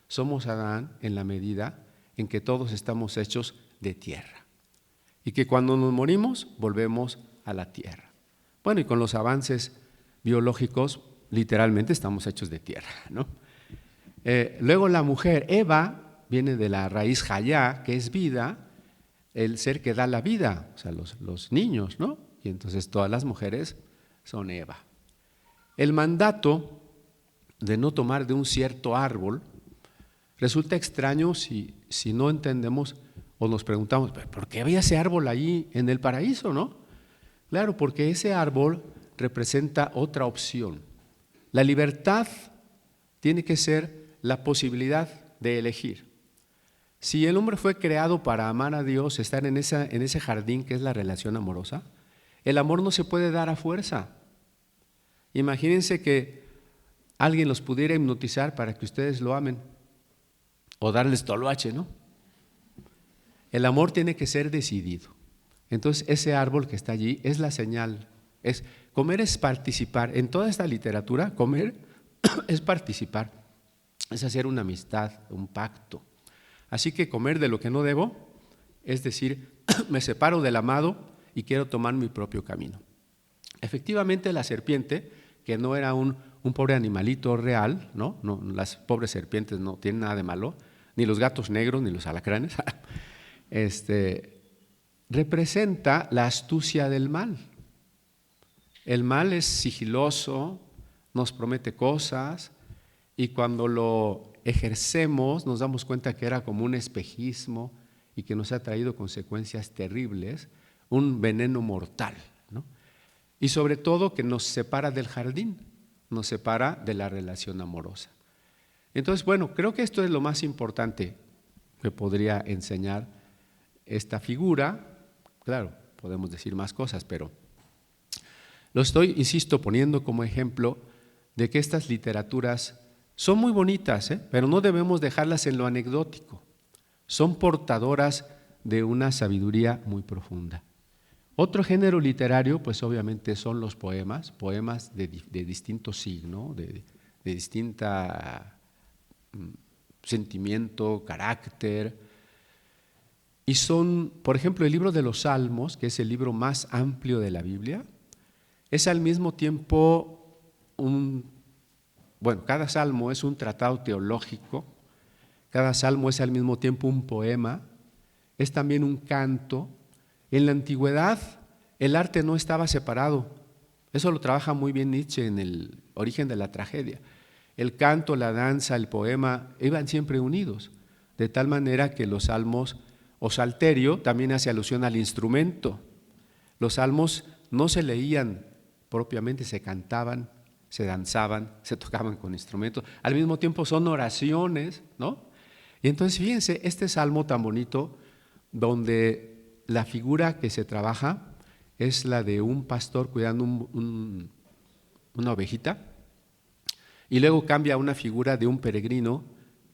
somos Adán en la medida en que todos estamos hechos de tierra. Y que cuando nos morimos, volvemos a la tierra. Bueno, y con los avances biológicos, literalmente estamos hechos de tierra, ¿no? Luego la mujer, Eva, viene de la raíz Hayá, que es vida, el ser que da la vida, o sea, los niños, ¿no? Y entonces todas las mujeres son Eva. El mandato de no tomar de un cierto árbol resulta extraño si no entendemos o nos preguntamos, ¿por qué había ese árbol ahí en el paraíso, no? Claro, porque ese árbol representa otra opción. La libertad tiene que ser la posibilidad de elegir. Si el hombre fue creado para amar a Dios, estar en ese jardín que es la relación amorosa, el amor no se puede dar a fuerza. Imagínense que alguien los pudiera hipnotizar para que ustedes lo amen o darles toloache, ¿no? El amor tiene que ser decidido. Entonces ese árbol que está allí es la señal Comer es participar. En toda esta literatura, comer es participar, es hacer una amistad, un pacto. Así que comer de lo que no debo, es decir, me separo del amado y quiero tomar mi propio camino. Efectivamente, la serpiente, que no era un pobre animalito real, ¿no? Las pobres serpientes no tienen nada de malo, ni los gatos negros, ni los alacranes, representa la astucia del mal. El mal es sigiloso, nos promete cosas, y cuando lo ejercemos nos damos cuenta que era como un espejismo y que nos ha traído consecuencias terribles, un veneno mortal, ¿no? Y sobre todo que nos separa del jardín, nos separa de la relación amorosa. Entonces, bueno, creo que esto es lo más importante que podría enseñar esta figura. Claro, podemos decir más cosas, pero lo estoy, insisto, poniendo como ejemplo de que estas literaturas son muy bonitas, pero no debemos dejarlas en lo anecdótico. Son portadoras de una sabiduría muy profunda. Otro género literario, pues obviamente son los poemas de distinto signo, de distinta sentimiento, carácter. Y son, por ejemplo, el libro de los Salmos, que es el libro más amplio de la Biblia, es al mismo tiempo cada salmo es un tratado teológico, cada salmo es al mismo tiempo un poema, es también un canto. En la antigüedad el arte no estaba separado, eso lo trabaja muy bien Nietzsche en El origen de la tragedia. El canto, la danza, el poema iban siempre unidos, de tal manera que los salmos, o salterio, también hace alusión al instrumento. Los salmos no se leían propiamente, se cantaban, se danzaban, se tocaban con instrumentos, al mismo tiempo son oraciones, ¿no? Y entonces fíjense, este salmo tan bonito, donde la figura que se trabaja es la de un pastor cuidando una ovejita, y luego cambia a una figura de un peregrino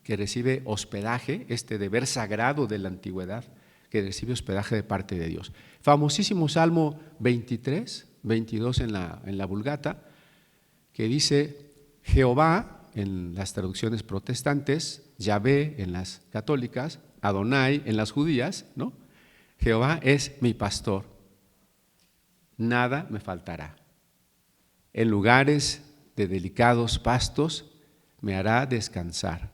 que recibe hospedaje, deber sagrado de la antigüedad, que recibe hospedaje de parte de Dios. Famosísimo Salmo 23, 22 en la Vulgata, que dice Jehová en las traducciones protestantes, Yahvé en las católicas, Adonai en las judías, ¿no? Jehová es mi pastor, nada me faltará. En lugares de delicados pastos me hará descansar,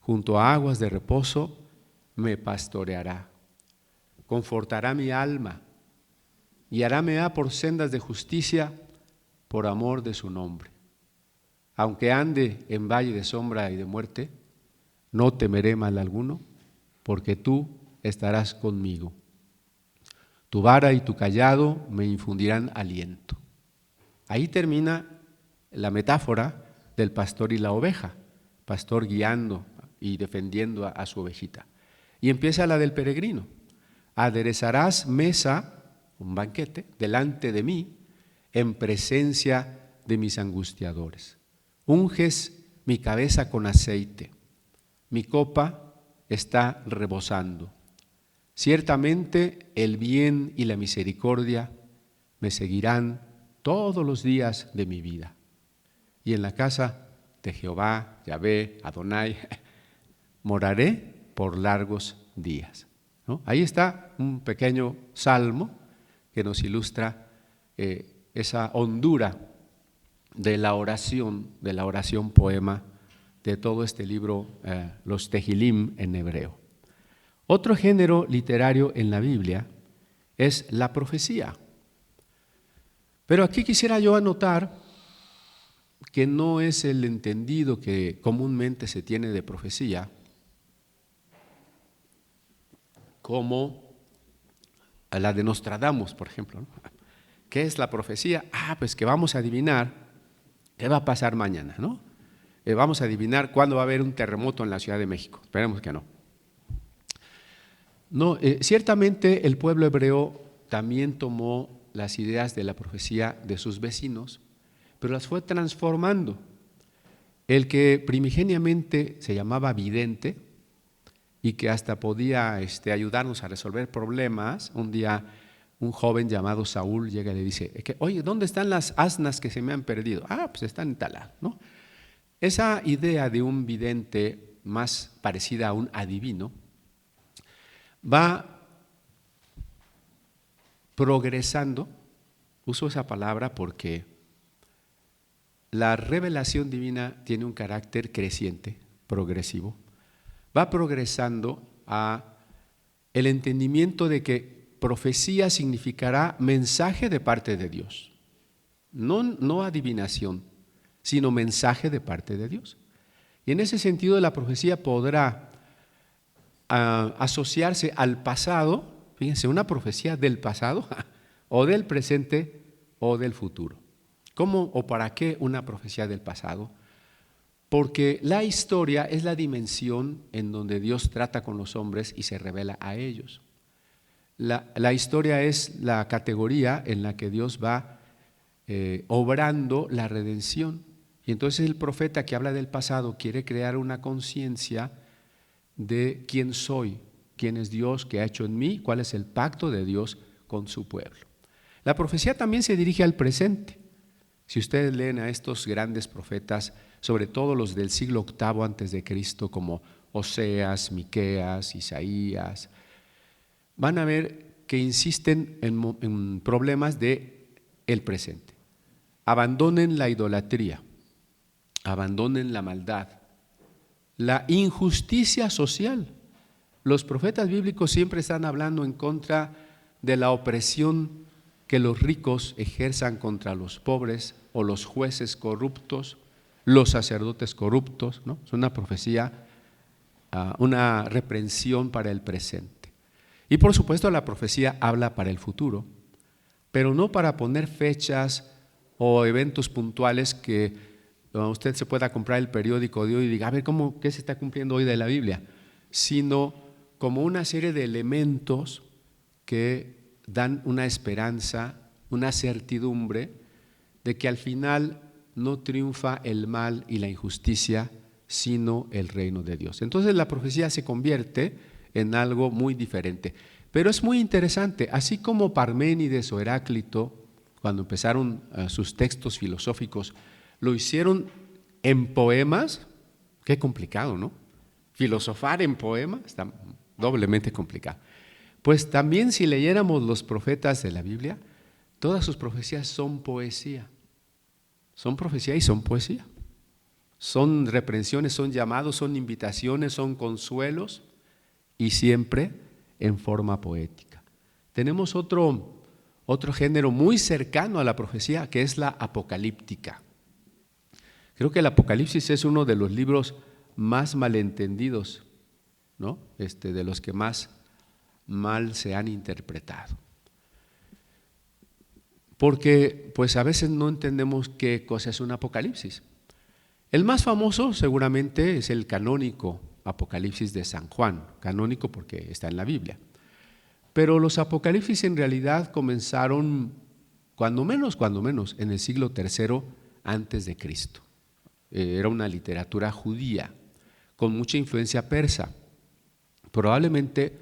junto a aguas de reposo me pastoreará, confortará mi alma, guiaráme por sendas de justicia por amor de su nombre. Aunque ande en valle de sombra y de muerte, no temeré mal alguno, porque tú estarás conmigo. Tu vara y tu cayado me infundirán aliento. Ahí termina la metáfora del pastor y la oveja, pastor guiando y defendiendo a su ovejita. Y empieza la del peregrino. Aderezarás mesa, un banquete, delante de mí, en presencia de mis angustiadores. Unges mi cabeza con aceite, mi copa está rebosando. Ciertamente el bien y la misericordia me seguirán todos los días de mi vida. Y en la casa de Jehová, Yahvé, Adonai, moraré por largos días, ¿no? Ahí está un pequeño salmo que nos ilustra esa hondura de la oración poema de todo este libro, los Tehilim en hebreo. Otro género literario en la Biblia es la profecía. Pero aquí quisiera yo anotar que no es el entendido que comúnmente se tiene de profecía como a la de Nostradamus, por ejemplo, ¿no? ¿Qué es la profecía? Pues que vamos a adivinar qué va a pasar mañana, ¿no? Vamos a adivinar cuándo va a haber un terremoto en la Ciudad de México. Esperemos que no. No, ciertamente el pueblo hebreo también tomó las ideas de la profecía de sus vecinos, pero las fue transformando. El que primigeniamente se llamaba vidente y que hasta podía ayudarnos a resolver problemas, un día un joven llamado Saúl llega y le dice, oye, ¿dónde están las asnas que se me han perdido? Pues están en tal lado, ¿no? Esa idea de un vidente más parecida a un adivino va progresando, uso esa palabra porque la revelación divina tiene un carácter creciente, progresivo, va progresando a el entendimiento de que profecía significará mensaje de parte de Dios, no adivinación, sino mensaje de parte de Dios. Y en ese sentido la profecía podrá asociarse al pasado, fíjense, una profecía del pasado o del presente o del futuro. ¿Cómo o para qué una profecía del pasado? Porque la historia es la dimensión en donde Dios trata con los hombres y se revela a ellos. La historia es la categoría en la que Dios va obrando la redención. Y entonces el profeta que habla del pasado quiere crear una conciencia de quién soy, quién es Dios, qué ha hecho en mí, cuál es el pacto de Dios con su pueblo. La profecía también se dirige al presente. Si ustedes leen a estos grandes profetas, sobre todo los del siglo VIII antes de Cristo, como Oseas, Miqueas, Isaías, van a ver que insisten en problemas de el presente. Abandonen la idolatría, abandonen la maldad, la injusticia social. Los profetas bíblicos siempre están hablando en contra de la opresión que los ricos ejerzan contra los pobres o los jueces corruptos, los sacerdotes corruptos, ¿no? Es una profecía, una reprensión para el presente. Y por supuesto la profecía habla para el futuro, pero no para poner fechas o eventos puntuales que usted se pueda comprar el periódico de hoy y diga, a ver, ¿qué se está cumpliendo hoy de la Biblia? Sino como una serie de elementos que dan una esperanza, una certidumbre de que al final no triunfa el mal y la injusticia, sino el reino de Dios. Entonces la profecía se convierte en algo muy diferente. Pero es muy interesante, así como Parménides o Heráclito, cuando empezaron sus textos filosóficos, lo hicieron en poemas, qué complicado, ¿no? Filosofar en poemas está doblemente complicado. Pues también si leyéramos los profetas de la Biblia, todas sus profecías son poesía. Son profecía y son poesía. Son reprensiones, son llamados, son invitaciones, son consuelos y siempre en forma poética. Tenemos otro género muy cercano a la profecía que es la apocalíptica. Creo que el Apocalipsis es uno de los libros más malentendidos, ¿no? De los que más mal se han interpretado. Porque pues a veces no entendemos qué cosa es un apocalipsis. El más famoso seguramente es el canónico Apocalipsis de San Juan, canónico porque está en la Biblia. Pero los apocalipsis en realidad comenzaron cuando menos en el siglo III antes de Cristo. Era una literatura judía con mucha influencia persa. Probablemente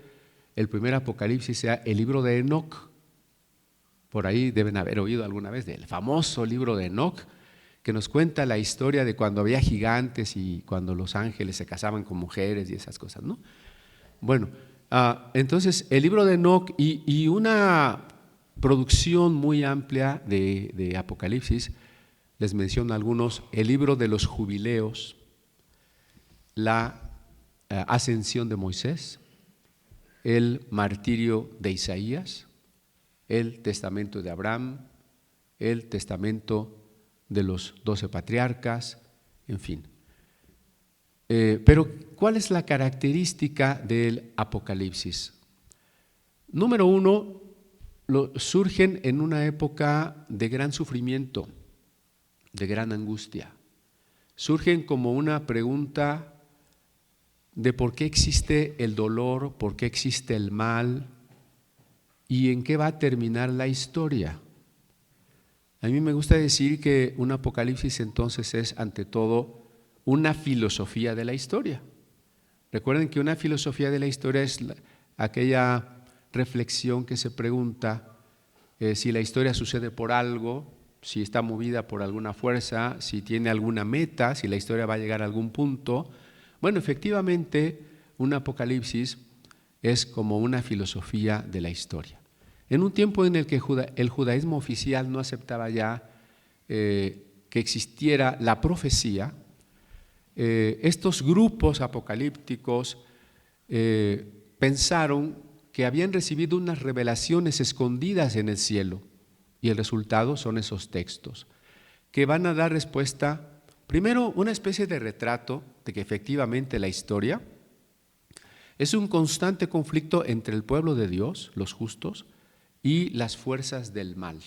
el primer apocalipsis sea el libro de Enoc. Por ahí deben haber oído alguna vez del famoso libro de Enoc, que nos cuenta la historia de cuando había gigantes y cuando los ángeles se casaban con mujeres y esas cosas, ¿no? Bueno, entonces el libro de Enoc y una producción muy amplia de Apocalipsis, les menciono algunos: el libro de los jubileos, la ascensión de Moisés, el martirio de Isaías, el testamento de Abraham, el testamento de los 12 patriarcas, en fin. Pero ¿cuál es la característica del Apocalipsis? Número uno, surgen en una época de gran sufrimiento, de gran angustia. Surgen como una pregunta de por qué existe el dolor, por qué existe el mal y en qué va a terminar la historia. A mí me gusta decir que un apocalipsis entonces es ante todo una filosofía de la historia. Recuerden que una filosofía de la historia es aquella reflexión que se pregunta si la historia sucede por algo, si está movida por alguna fuerza, si tiene alguna meta, si la historia va a llegar a algún punto. Bueno, efectivamente, un apocalipsis es como una filosofía de la historia. En un tiempo en el que el judaísmo oficial no aceptaba ya que existiera la profecía, estos grupos apocalípticos pensaron que habían recibido unas revelaciones escondidas en el cielo, y el resultado son esos textos que van a dar respuesta, primero, una especie de retrato de que efectivamente la historia es un constante conflicto entre el pueblo de Dios, los justos, y las fuerzas del mal,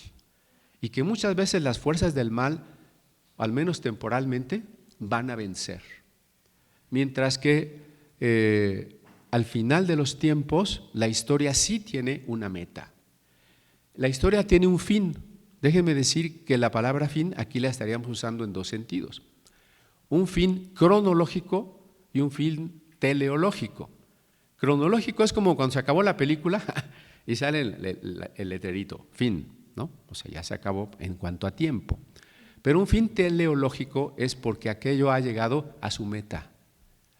y que muchas veces las fuerzas del mal, al menos temporalmente, van a vencer, mientras que al final de los tiempos la historia sí tiene una meta. La historia tiene un fin. Déjenme decir que la palabra fin aquí la estaríamos usando en dos sentidos: un fin cronológico y un fin teleológico. Cronológico es como cuando se acabó la película y sale el letrerito, fin, ¿no? O sea, ya se acabó en cuanto a tiempo. Pero un fin teleológico es porque aquello ha llegado a su meta,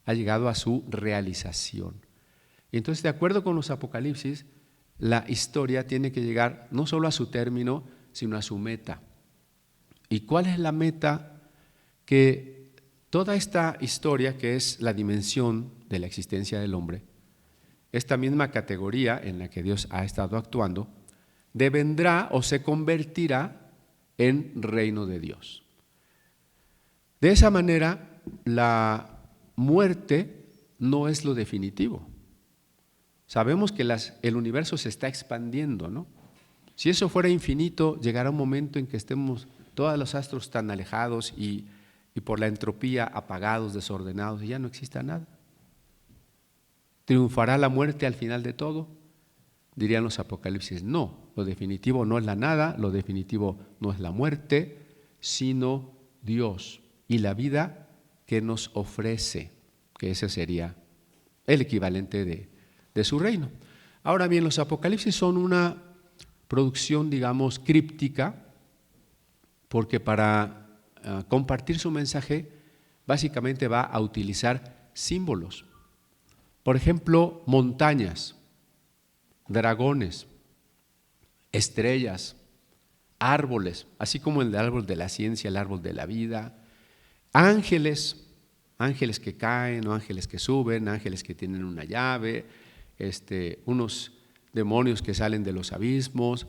ha llegado a su realización. Y entonces, de acuerdo con los apocalipsis, la historia tiene que llegar no solo a su término, sino a su meta. ¿Y cuál es la meta? Que toda esta historia, que es la dimensión de la existencia del hombre, esta misma categoría en la que Dios ha estado actuando, devendrá o se convertirá en reino de Dios. De esa manera, la muerte no es lo definitivo. Sabemos que el universo se está expandiendo, ¿no? Si eso fuera infinito, llegará un momento en que estemos todos los astros tan alejados y por la entropía apagados, desordenados, y ya no exista nada. ¿Triunfará la muerte al final de todo? Dirían los apocalipsis, no, lo definitivo no es la nada, lo definitivo no es la muerte, sino Dios y la vida que nos ofrece, que ese sería el equivalente de su reino. Ahora bien, los apocalipsis son una producción, digamos, críptica, porque para compartir su mensaje básicamente va a utilizar símbolos. Por ejemplo, montañas, dragones, estrellas, árboles, así como el árbol de la ciencia, el árbol de la vida, ángeles, ángeles que caen o ángeles que suben, ángeles que tienen una llave, unos demonios que salen de los abismos.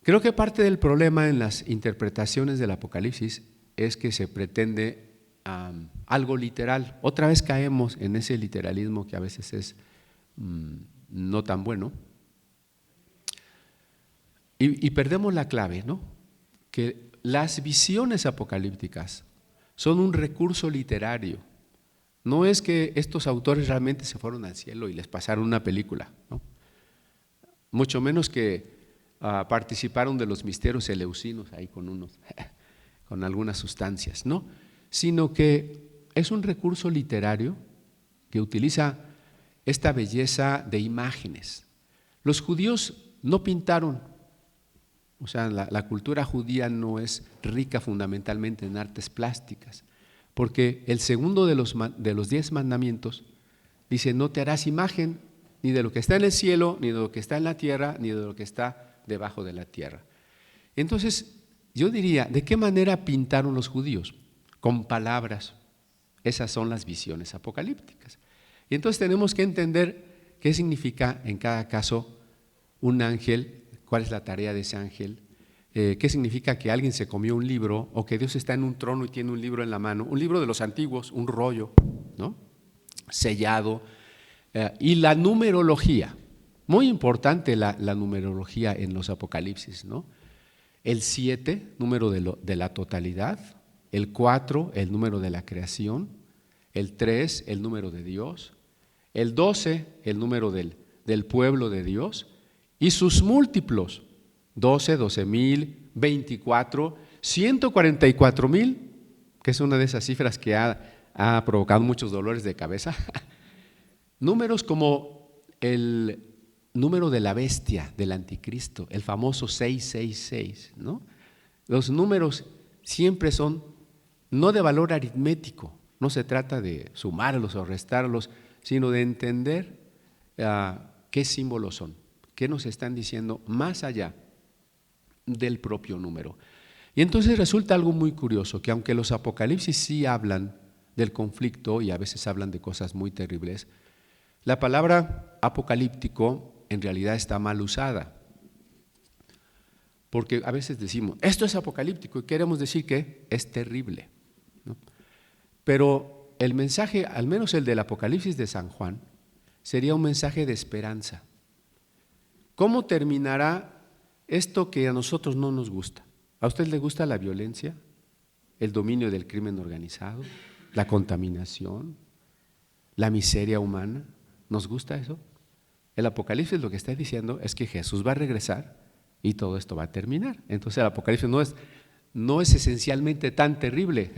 Creo que parte del problema en las interpretaciones del Apocalipsis es que se pretende algo literal. Otra vez caemos en ese literalismo que a veces es no tan bueno. Y perdemos la clave, ¿no? Que las visiones apocalípticas son un recurso literario. No es que estos autores realmente se fueron al cielo y les pasaron una película, ¿no? Mucho menos que participaron de los misterios eleusinos ahí con algunas sustancias, ¿no? Sino que es un recurso literario que utiliza esta belleza de imágenes. Los judíos no pintaron, o sea, la cultura judía no es rica fundamentalmente en artes plásticas, porque el segundo de los 10 mandamientos dice: no te harás imagen ni de lo que está en el cielo, ni de lo que está en la tierra, ni de lo que está debajo de la tierra. Entonces, yo diría, ¿de qué manera pintaron los judíos? Con palabras. Esas son las visiones apocalípticas. Y entonces tenemos que entender qué significa en cada caso un ángel, cuál es la tarea de ese ángel, qué significa que alguien se comió un libro o que Dios está en un trono y tiene un libro en la mano, un libro de los antiguos, un rollo, ¿no? Sellado, y la numerología, muy importante la numerología en los apocalipsis, ¿no? El 7, número de la totalidad, el 4, el número de la creación, el 3, el número de Dios, el 12, el número del pueblo de Dios, y sus múltiplos, 12, 12,000, 24, 144,000, que es una de esas cifras que ha provocado muchos dolores de cabeza. Números como el número de la bestia, del anticristo, el famoso 666, ¿no? Los números siempre son no de valor aritmético, no se trata de sumarlos o restarlos, sino de entender qué símbolos son, qué nos están diciendo más allá del propio número. Y entonces resulta algo muy curioso, que aunque los apocalipsis sí hablan del conflicto y a veces hablan de cosas muy terribles, la palabra apocalíptico en realidad está mal usada. Porque a veces decimos, esto es apocalíptico y queremos decir que es terrible, ¿no? Pero el mensaje, al menos el del Apocalipsis de San Juan, sería un mensaje de esperanza. ¿Cómo terminará esto que a nosotros no nos gusta? ¿A usted le gusta la violencia, el dominio del crimen organizado, la contaminación, la miseria humana? ¿Nos gusta eso? El Apocalipsis lo que está diciendo es que Jesús va a regresar y todo esto va a terminar. Entonces el Apocalipsis no es esencialmente tan terrible,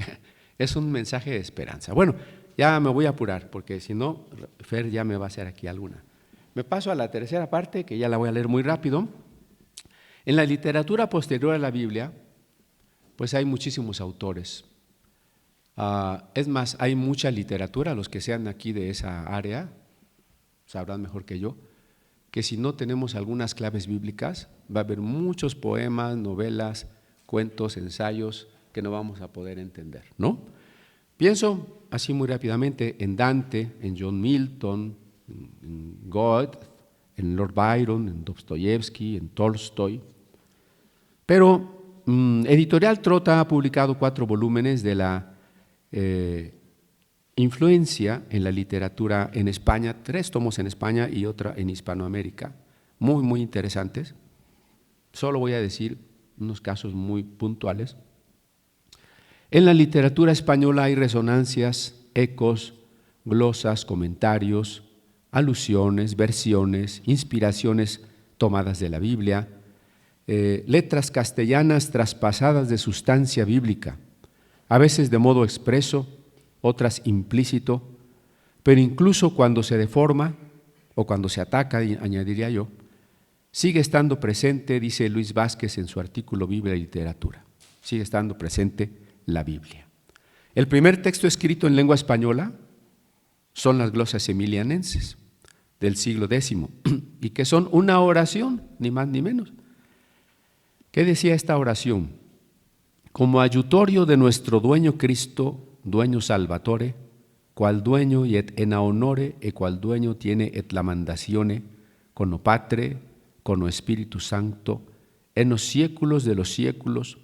es un mensaje de esperanza. Bueno, ya me voy a apurar porque si no, Fer ya me va a hacer aquí alguna. Me paso a la tercera parte, que ya la voy a leer muy rápido. En la literatura posterior a la Biblia, pues hay muchísimos autores. Es más, hay mucha literatura, los que sean aquí de esa área sabrán mejor que yo, que si no tenemos algunas claves bíblicas, va a haber muchos poemas, novelas, cuentos, ensayos que no vamos a poder entender, ¿no? Pienso así muy rápidamente en Dante, en John Milton, en Goethe, en Lord Byron, en Dostoyevsky, en Tolstoy. Pero Editorial Trota ha publicado 4 volúmenes de la influencia en la literatura en España, 3 tomos en España y otra en Hispanoamérica, muy, muy interesantes. Solo voy a decir unos casos muy puntuales. En la literatura española hay resonancias, ecos, glosas, comentarios, alusiones, versiones, inspiraciones tomadas de la Biblia, letras castellanas traspasadas de sustancia bíblica, a veces de modo expreso, otras implícito, pero incluso cuando se deforma o cuando se ataca, añadiría yo, sigue estando presente, dice Luis Vázquez en su artículo Biblia y Literatura, sigue estando presente la Biblia. El primer texto escrito en lengua española son las glosas emilianenses del siglo X y que son una oración, ni más ni menos. ¿Qué decía esta oración? Como ayutorio de nuestro dueño Cristo, dueño Salvatore, qual dueño et en honore e qual dueño tiene et la mandazione, cono Patre, cono Spiritu Sancto, en los séculos de los séculos,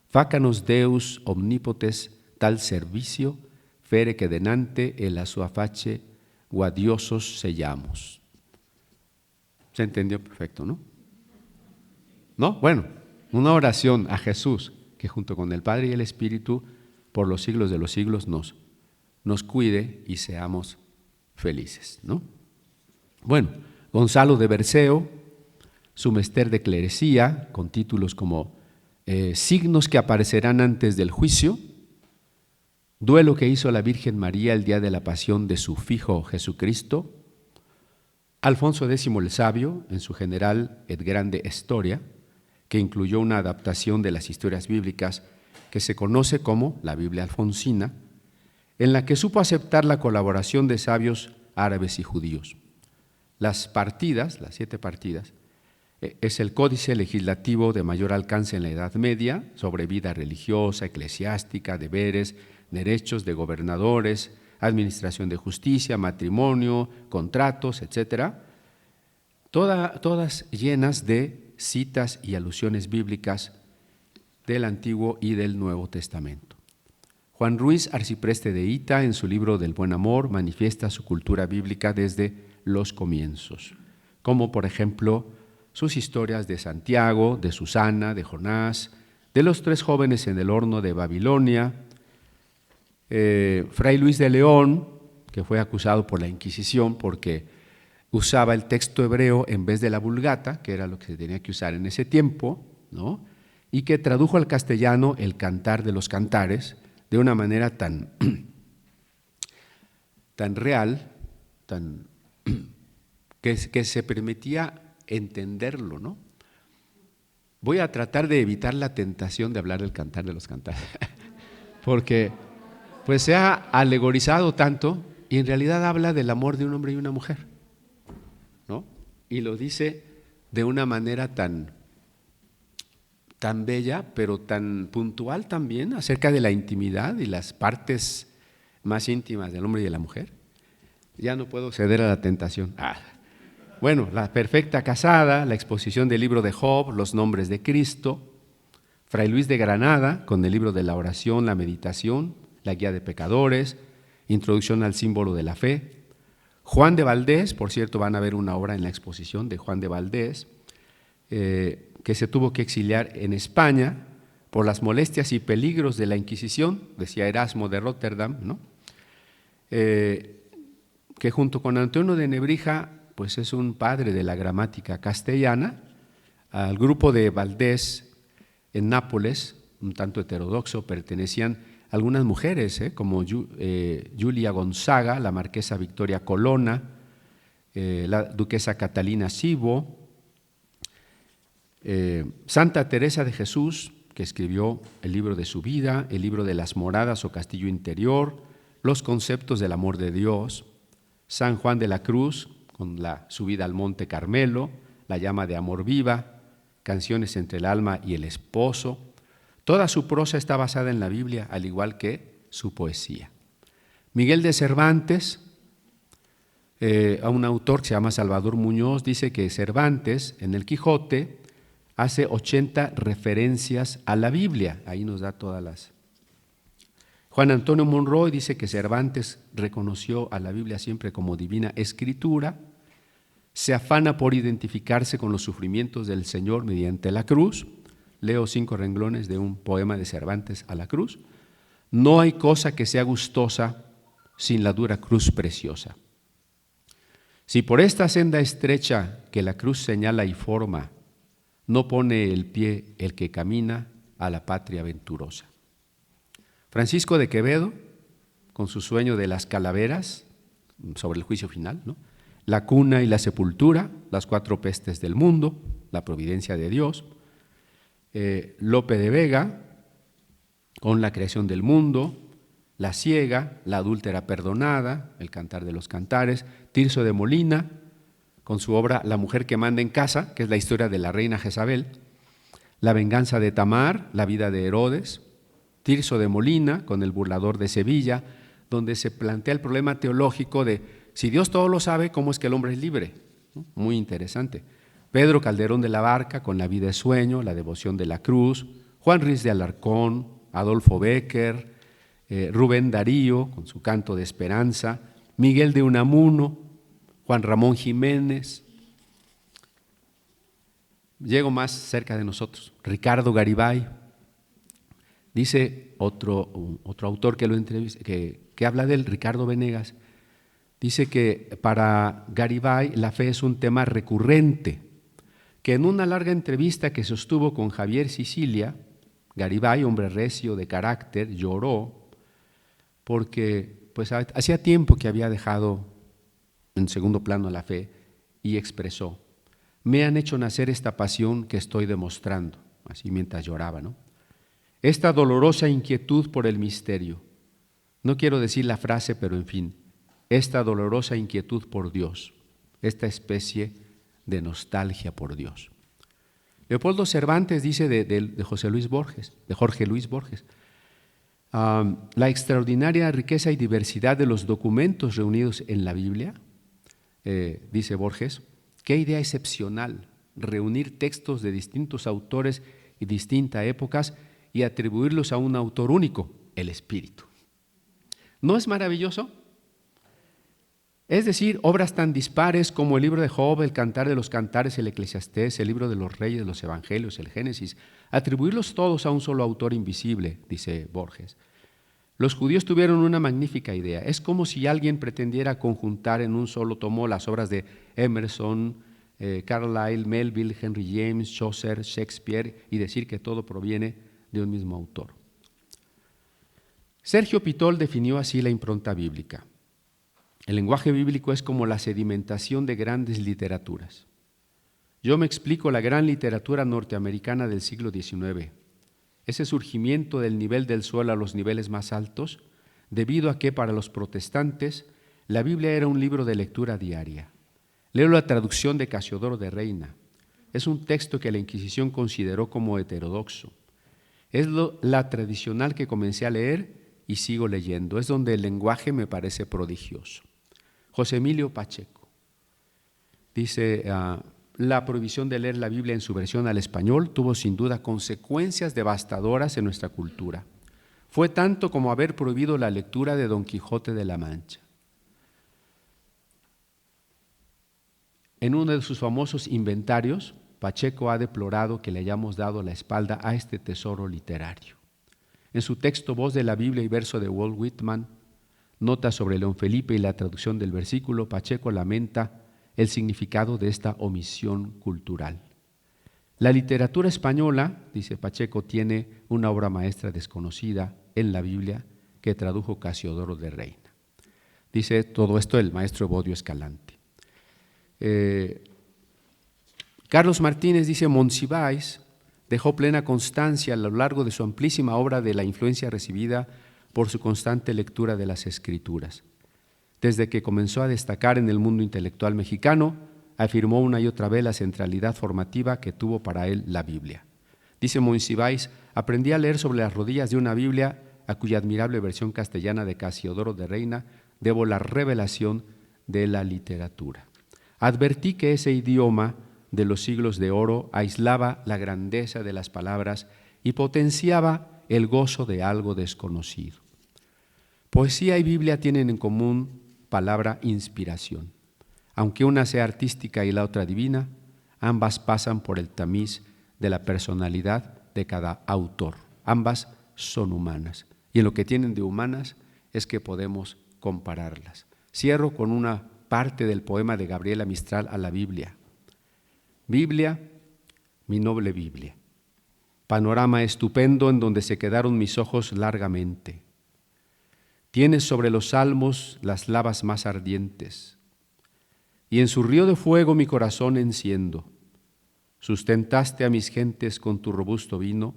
facanos Deus omnipotens tal servicio, fere que denante e la sua face guadiosos sellamos. ¿Se entendió perfecto, no? ¿No? Bueno, una oración a Jesús que junto con el Padre y el Espíritu por los siglos de los siglos nos cuide y seamos felices, ¿no? Bueno, Gonzalo de Berceo, su Mester de Clerecía, con títulos como Signos que aparecerán antes del juicio, Duelo que hizo la Virgen María el día de la pasión de su Fijo Jesucristo, Alfonso X el Sabio, en su general et grande Historia, que incluyó una adaptación de las historias bíblicas que se conoce como la Biblia Alfonsina, en la que supo aceptar la colaboración de sabios árabes y judíos. Las partidas, las 7 partidas, es el códice legislativo de mayor alcance en la Edad Media sobre vida religiosa, eclesiástica, deberes, derechos de gobernadores, administración de justicia, matrimonio, contratos, etcétera, todas llenas de citas y alusiones bíblicas del Antiguo y del Nuevo Testamento. Juan Ruiz, arcipreste de Ita, en su libro del Buen Amor, manifiesta su cultura bíblica desde los comienzos, como por ejemplo sus historias de Santiago, de Susana, de Jonás, de los 3 jóvenes en el horno de Babilonia. Fray Luis de León, que fue acusado por la Inquisición porque usaba el texto hebreo en vez de la Vulgata, que era lo que se tenía que usar en ese tiempo, ¿no? Y que tradujo al castellano el Cantar de los Cantares de una manera tan real, tan que se permitía entenderlo, ¿no? Voy a tratar de evitar la tentación de hablar del Cantar de los Cantares, porque pues se ha alegorizado tanto y en realidad habla del amor de un hombre y una mujer, ¿no? Y lo dice de una manera tan bella, pero tan puntual también, acerca de la intimidad y las partes más íntimas del hombre y de la mujer. Ya no puedo ceder a la tentación. Bueno, la perfecta casada, la exposición del libro de Job, los nombres de Cristo, Fray Luis de Granada, con el libro de la oración, la meditación, la guía de pecadores, introducción al símbolo de la fe. Juan de Valdés, por cierto, van a ver una obra en la exposición de Juan de Valdés, que se tuvo que exiliar en España por las molestias y peligros de la Inquisición, decía Erasmo de Rotterdam, ¿no? Que junto con Antonio de Nebrija, pues es un padre de la gramática castellana. Al grupo de Valdés en Nápoles, un tanto heterodoxo, pertenecían algunas mujeres, como Julia Gonzaga, la marquesa Victoria Colonna, la duquesa Catalina Cibo, Santa Teresa de Jesús, que escribió el libro de su vida, el libro de las moradas o castillo interior, los conceptos del amor de Dios, San Juan de la Cruz, con la subida al Monte Carmelo, la llama de amor viva, canciones entre el alma y el esposo. Toda su prosa está basada en la Biblia, al igual que su poesía. Miguel de Cervantes, a un autor que se llama Salvador Muñoz, dice que Cervantes, en el Quijote, hace 80 referencias a la Biblia. Ahí nos da todas las. Juan Antonio Monroy dice que Cervantes reconoció a la Biblia siempre como divina escritura, se afana por identificarse con los sufrimientos del Señor mediante la cruz. Leo 5 renglones de un poema de Cervantes a la cruz. No hay cosa que sea gustosa sin la dura cruz preciosa. Si por esta senda estrecha que la cruz señala y forma, no pone el pie el que camina a la patria venturosa. Francisco de Quevedo, con su sueño de las calaveras, sobre el juicio final, ¿no? La cuna y la sepultura, las 4 pestes del mundo, la providencia de Dios. Lope de Vega, con la creación del mundo, la ciega, la adúltera perdonada, el Cantar de los Cantares. Tirso de Molina, con su obra La mujer que manda en casa, que es la historia de la reina Jezabel. La venganza de Tamar, la vida de Herodes. Tirso de Molina, con El burlador de Sevilla, donde se plantea el problema teológico de si Dios todo lo sabe, ¿cómo es que el hombre es libre? Muy interesante. Pedro Calderón de la Barca, con La vida es sueño, la devoción de la cruz. Juan Ruiz de Alarcón, Adolfo Bécquer, Rubén Darío, con su Canto de Esperanza. Miguel de Unamuno, Juan Ramón Jiménez. Llego más cerca de nosotros, Ricardo Garibay. Dice otro autor que lo entrevista, que habla de él, Ricardo Venegas, dice que para Garibay la fe es un tema recurrente, que en una larga entrevista que sostuvo con Javier Sicilia, Garibay, hombre recio de carácter, lloró porque pues hacía tiempo que había dejado en segundo plano la fe y expresó: me han hecho nacer esta pasión que estoy demostrando, así mientras lloraba, ¿no? Esta dolorosa inquietud por el misterio. No quiero decir la frase, pero en fin, esta dolorosa inquietud por Dios, esta especie de nostalgia por Dios. Leopoldo Cervantes dice de Jorge Luis Borges, la extraordinaria riqueza y diversidad de los documentos reunidos en la Biblia, dice Borges, qué idea excepcional, reunir textos de distintos autores y distintas épocas y atribuirlos a un autor único, el Espíritu. ¿No es maravilloso? Es decir, obras tan dispares como el libro de Job, el Cantar de los Cantares, el Eclesiastés, el libro de los Reyes, los Evangelios, el Génesis, atribuirlos todos a un solo autor invisible, dice Borges. Los judíos tuvieron una magnífica idea. Es como si alguien pretendiera conjuntar en un solo tomo las obras de Emerson, Carlyle, Melville, Henry James, Chaucer, Shakespeare y decir que todo proviene de un mismo autor. Sergio Pitol definió así la impronta bíblica. El lenguaje bíblico es como la sedimentación de grandes literaturas. Yo me explico la gran literatura norteamericana del siglo XIX. Ese surgimiento del nivel del suelo a los niveles más altos, debido a que para los protestantes la Biblia era un libro de lectura diaria. Leo la traducción de Casiodoro de Reina. Es un texto que la Inquisición consideró como heterodoxo. Es la tradicional que comencé a leer y sigo leyendo. Es donde el lenguaje me parece prodigioso. José Emilio Pacheco dice, la prohibición de leer la Biblia en su versión al español tuvo sin duda consecuencias devastadoras en nuestra cultura. Fue tanto como haber prohibido la lectura de Don Quijote de la Mancha. En uno de sus famosos inventarios, Pacheco ha deplorado que le hayamos dado la espalda a este tesoro literario. En su texto Voz de la Biblia y verso de Walt Whitman, nota sobre León Felipe y la traducción del versículo, Pacheco lamenta el significado de esta omisión cultural. La literatura española, dice Pacheco, tiene una obra maestra desconocida en la Biblia que tradujo Casiodoro de Reina. Dice todo esto el maestro Evodio Escalante. Carlos Martínez dice, Monsiváis dejó plena constancia a lo largo de su amplísima obra de la influencia recibida por su constante lectura de las Escrituras. Desde que comenzó a destacar en el mundo intelectual mexicano, afirmó una y otra vez la centralidad formativa que tuvo para él la Biblia. Dice Monsiváis, aprendí a leer sobre las rodillas de una Biblia a cuya admirable versión castellana de Casiodoro de Reina debo la revelación de la literatura. Advertí que ese idioma de los siglos de oro aislaba la grandeza de las palabras y potenciaba el gozo de algo desconocido. Poesía y Biblia tienen en común palabra inspiración. Aunque una sea artística y la otra divina, ambas pasan por el tamiz de la personalidad de cada autor. Ambas son humanas. Y en lo que tienen de humanas es que podemos compararlas. Cierro con una parte del poema de Gabriela Mistral a la Biblia. Biblia, mi noble Biblia, panorama estupendo en donde se quedaron mis ojos largamente. Tienes sobre los salmos las lavas más ardientes, y en su río de fuego mi corazón enciendo. Sustentaste a mis gentes con tu robusto vino,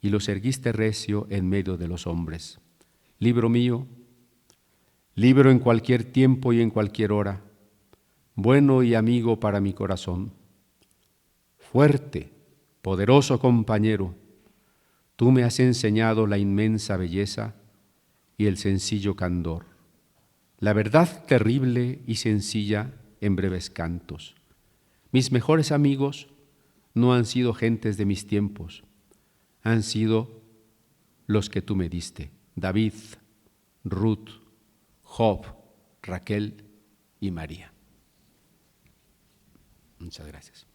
y los erguiste recio en medio de los hombres. Libro mío, libro en cualquier tiempo y en cualquier hora, bueno y amigo para mi corazón. Fuerte, poderoso compañero, tú me has enseñado la inmensa belleza y el sencillo candor, la verdad terrible y sencilla en breves cantos. Mis mejores amigos no han sido gentes de mis tiempos, han sido los que tú me diste, David, Ruth, Job, Raquel y María. Muchas gracias.